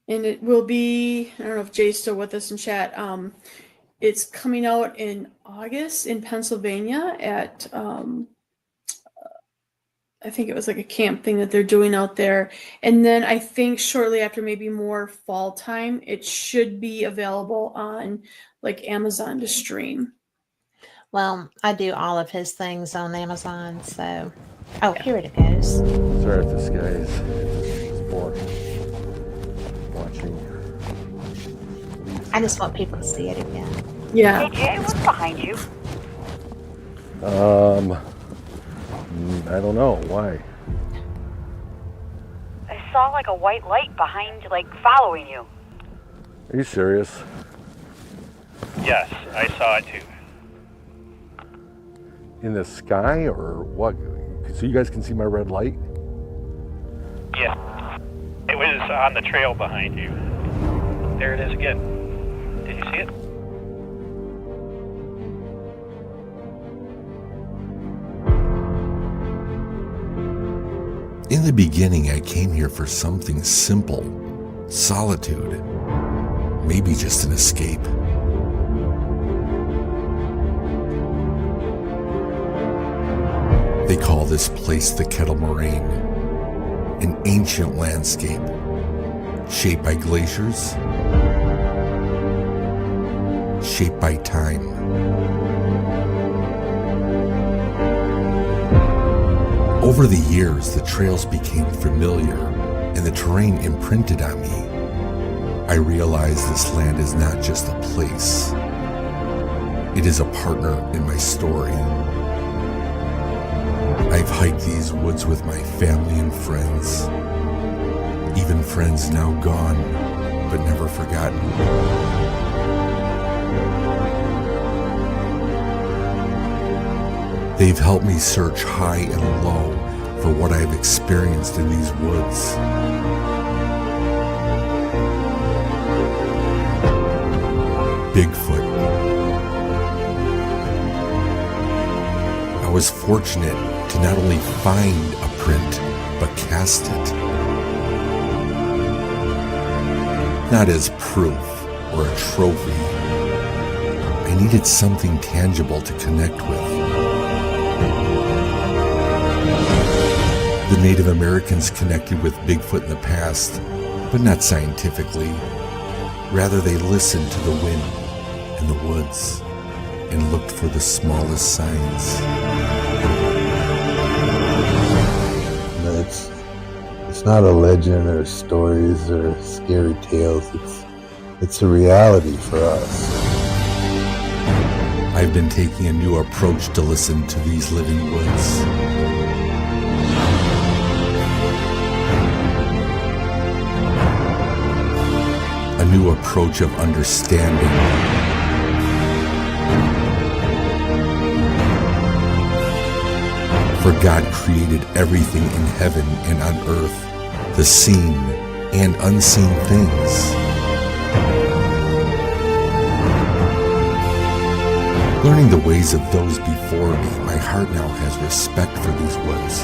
And it will be, I don't know if Jay's still with us in chat. It's coming out in August in Pennsylvania at, I think it was like a camp thing that they're doing out there. And then I think shortly after, maybe more fall time, it should be available on like Amazon to stream. Well, I do all of his things on Amazon. So, here it goes. Sorry if this guy is bored watching. I just want people to see it again. Yeah. Hey, Jay, what's behind you? I don't know why. I saw like a white light behind, like following you. Are you serious? Yes, I saw it too. In the sky or what? So you guys can see my red light? Yeah. It was on the trail behind you. There it is again. Did you see it? In the beginning, I came here for something simple, solitude, maybe just an escape. They call this place the Kettle Moraine, an ancient landscape shaped by glaciers, shaped by time. Over the years, the trails became familiar and the terrain imprinted on me. I realized this land is not just a place. It is a partner in my story. I've hiked these woods with my family and friends, even friends now gone, but never forgotten. They've helped me search high and low for what I've experienced in these woods. Bigfoot. I was fortunate to not only find a print, but cast it. Not as proof or a trophy. I needed something tangible to connect with. The Native Americans connected with Bigfoot in the past, but not scientifically. Rather, they listened to the wind and the woods and looked for the smallest signs. not a legend or stories or scary tales. It's a reality for us. I've been taking a new approach to listen to these living woods. A new approach of understanding. For God created everything in heaven and on earth, the seen and unseen things. Learning the ways of those before me, my heart now has respect for these woods.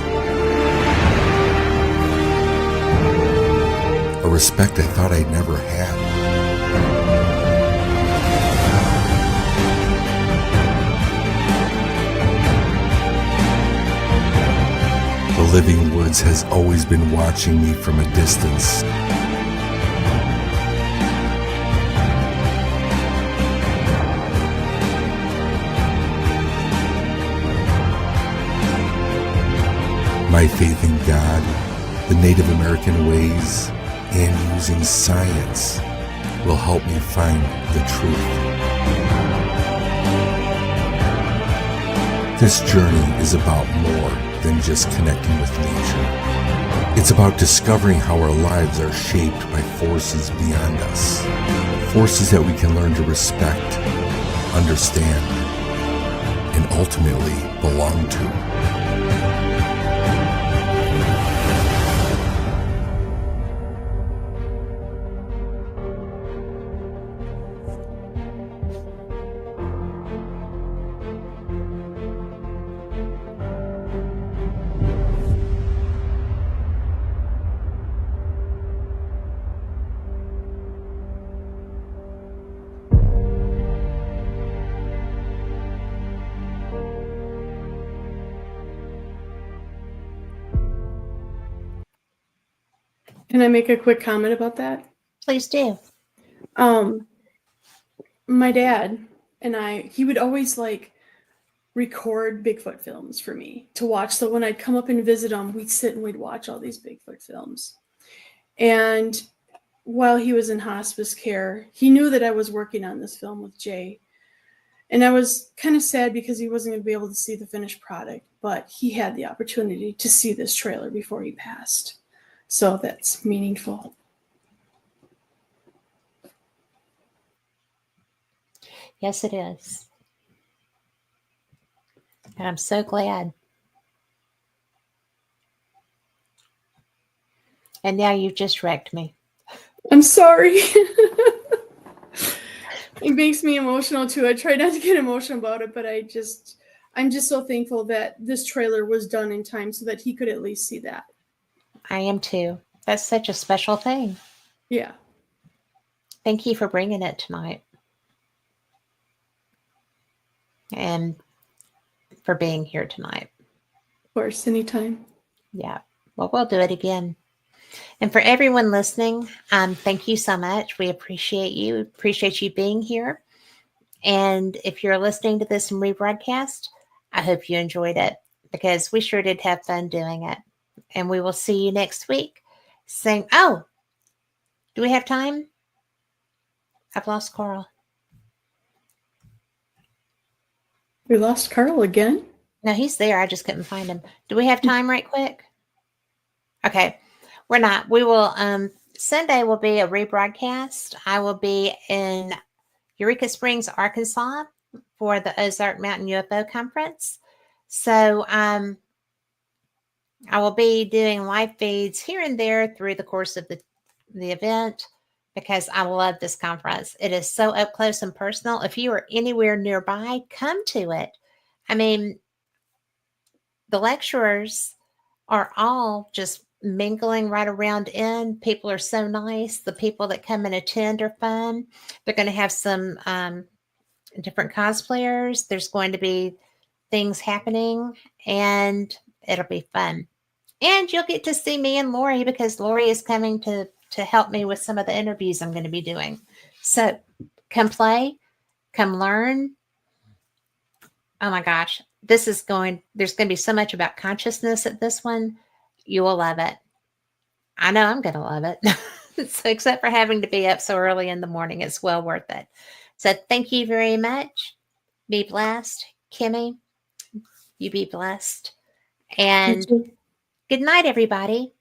A respect I thought I'd never had. The living woods has always been watching me from a distance. My faith in God, the Native American ways, and using science will help me find the truth. This journey is about more than just connecting with nature. It's about discovering how our lives are shaped by forces beyond us, forces that we can learn to respect, understand, and ultimately belong to. Can I make a quick comment about that? Please do. My dad and he would always record Bigfoot films for me to watch. So when I'd come up and visit him, we'd sit and we'd watch all these Bigfoot films. And while he was in hospice care, he knew that I was working on this film with Jay. And I was kind of sad because he wasn't going to be able to see the finished product, but he had the opportunity to see this trailer before he passed. So that's meaningful. Yes, it is. And I'm so glad. And now you've just wrecked me. I'm sorry. It makes me emotional too. I try not to get emotional about it, but I'm just so thankful that this trailer was done in time so that he could at least see that. I am too. That's such a special thing. Yeah. Thank you for bringing it tonight. And for being here tonight. Of course, anytime. Yeah. Well, we'll do it again. And for everyone listening, thank you so much. We appreciate you. Appreciate you being here. And if you're listening to this in rebroadcast, I hope you enjoyed it because we sure did have fun doing it. And we will see you next week. Saying, oh, do we have time? I've lost Carl. We lost Carl again? No, he's there. I just couldn't find him. Do we have time right quick? Okay. We're not. We will, Sunday will be a rebroadcast. I will be in Eureka Springs, Arkansas for the Ozark Mountain UFO Conference. So, I will be doing live feeds here and there through the course of the event because I love this conference. It is so up close and personal. If you are anywhere nearby, come to it. I mean, the lecturers are all just mingling right around in. People are so nice. The people that come and attend are fun. They're going to have some different cosplayers. There's going to be things happening and it'll be fun. And you'll get to see me and Lori because Lori is coming to help me with some of the interviews I'm going to be doing. So come play, come learn. Oh my gosh, there's going to be so much about consciousness at this one. You will love it. I know I'm going to love it. So, except for having to be up so early in the morning, it's well worth it. So, thank you very much. Be blessed. Kimmy, you be blessed. You And too. good night, everybody.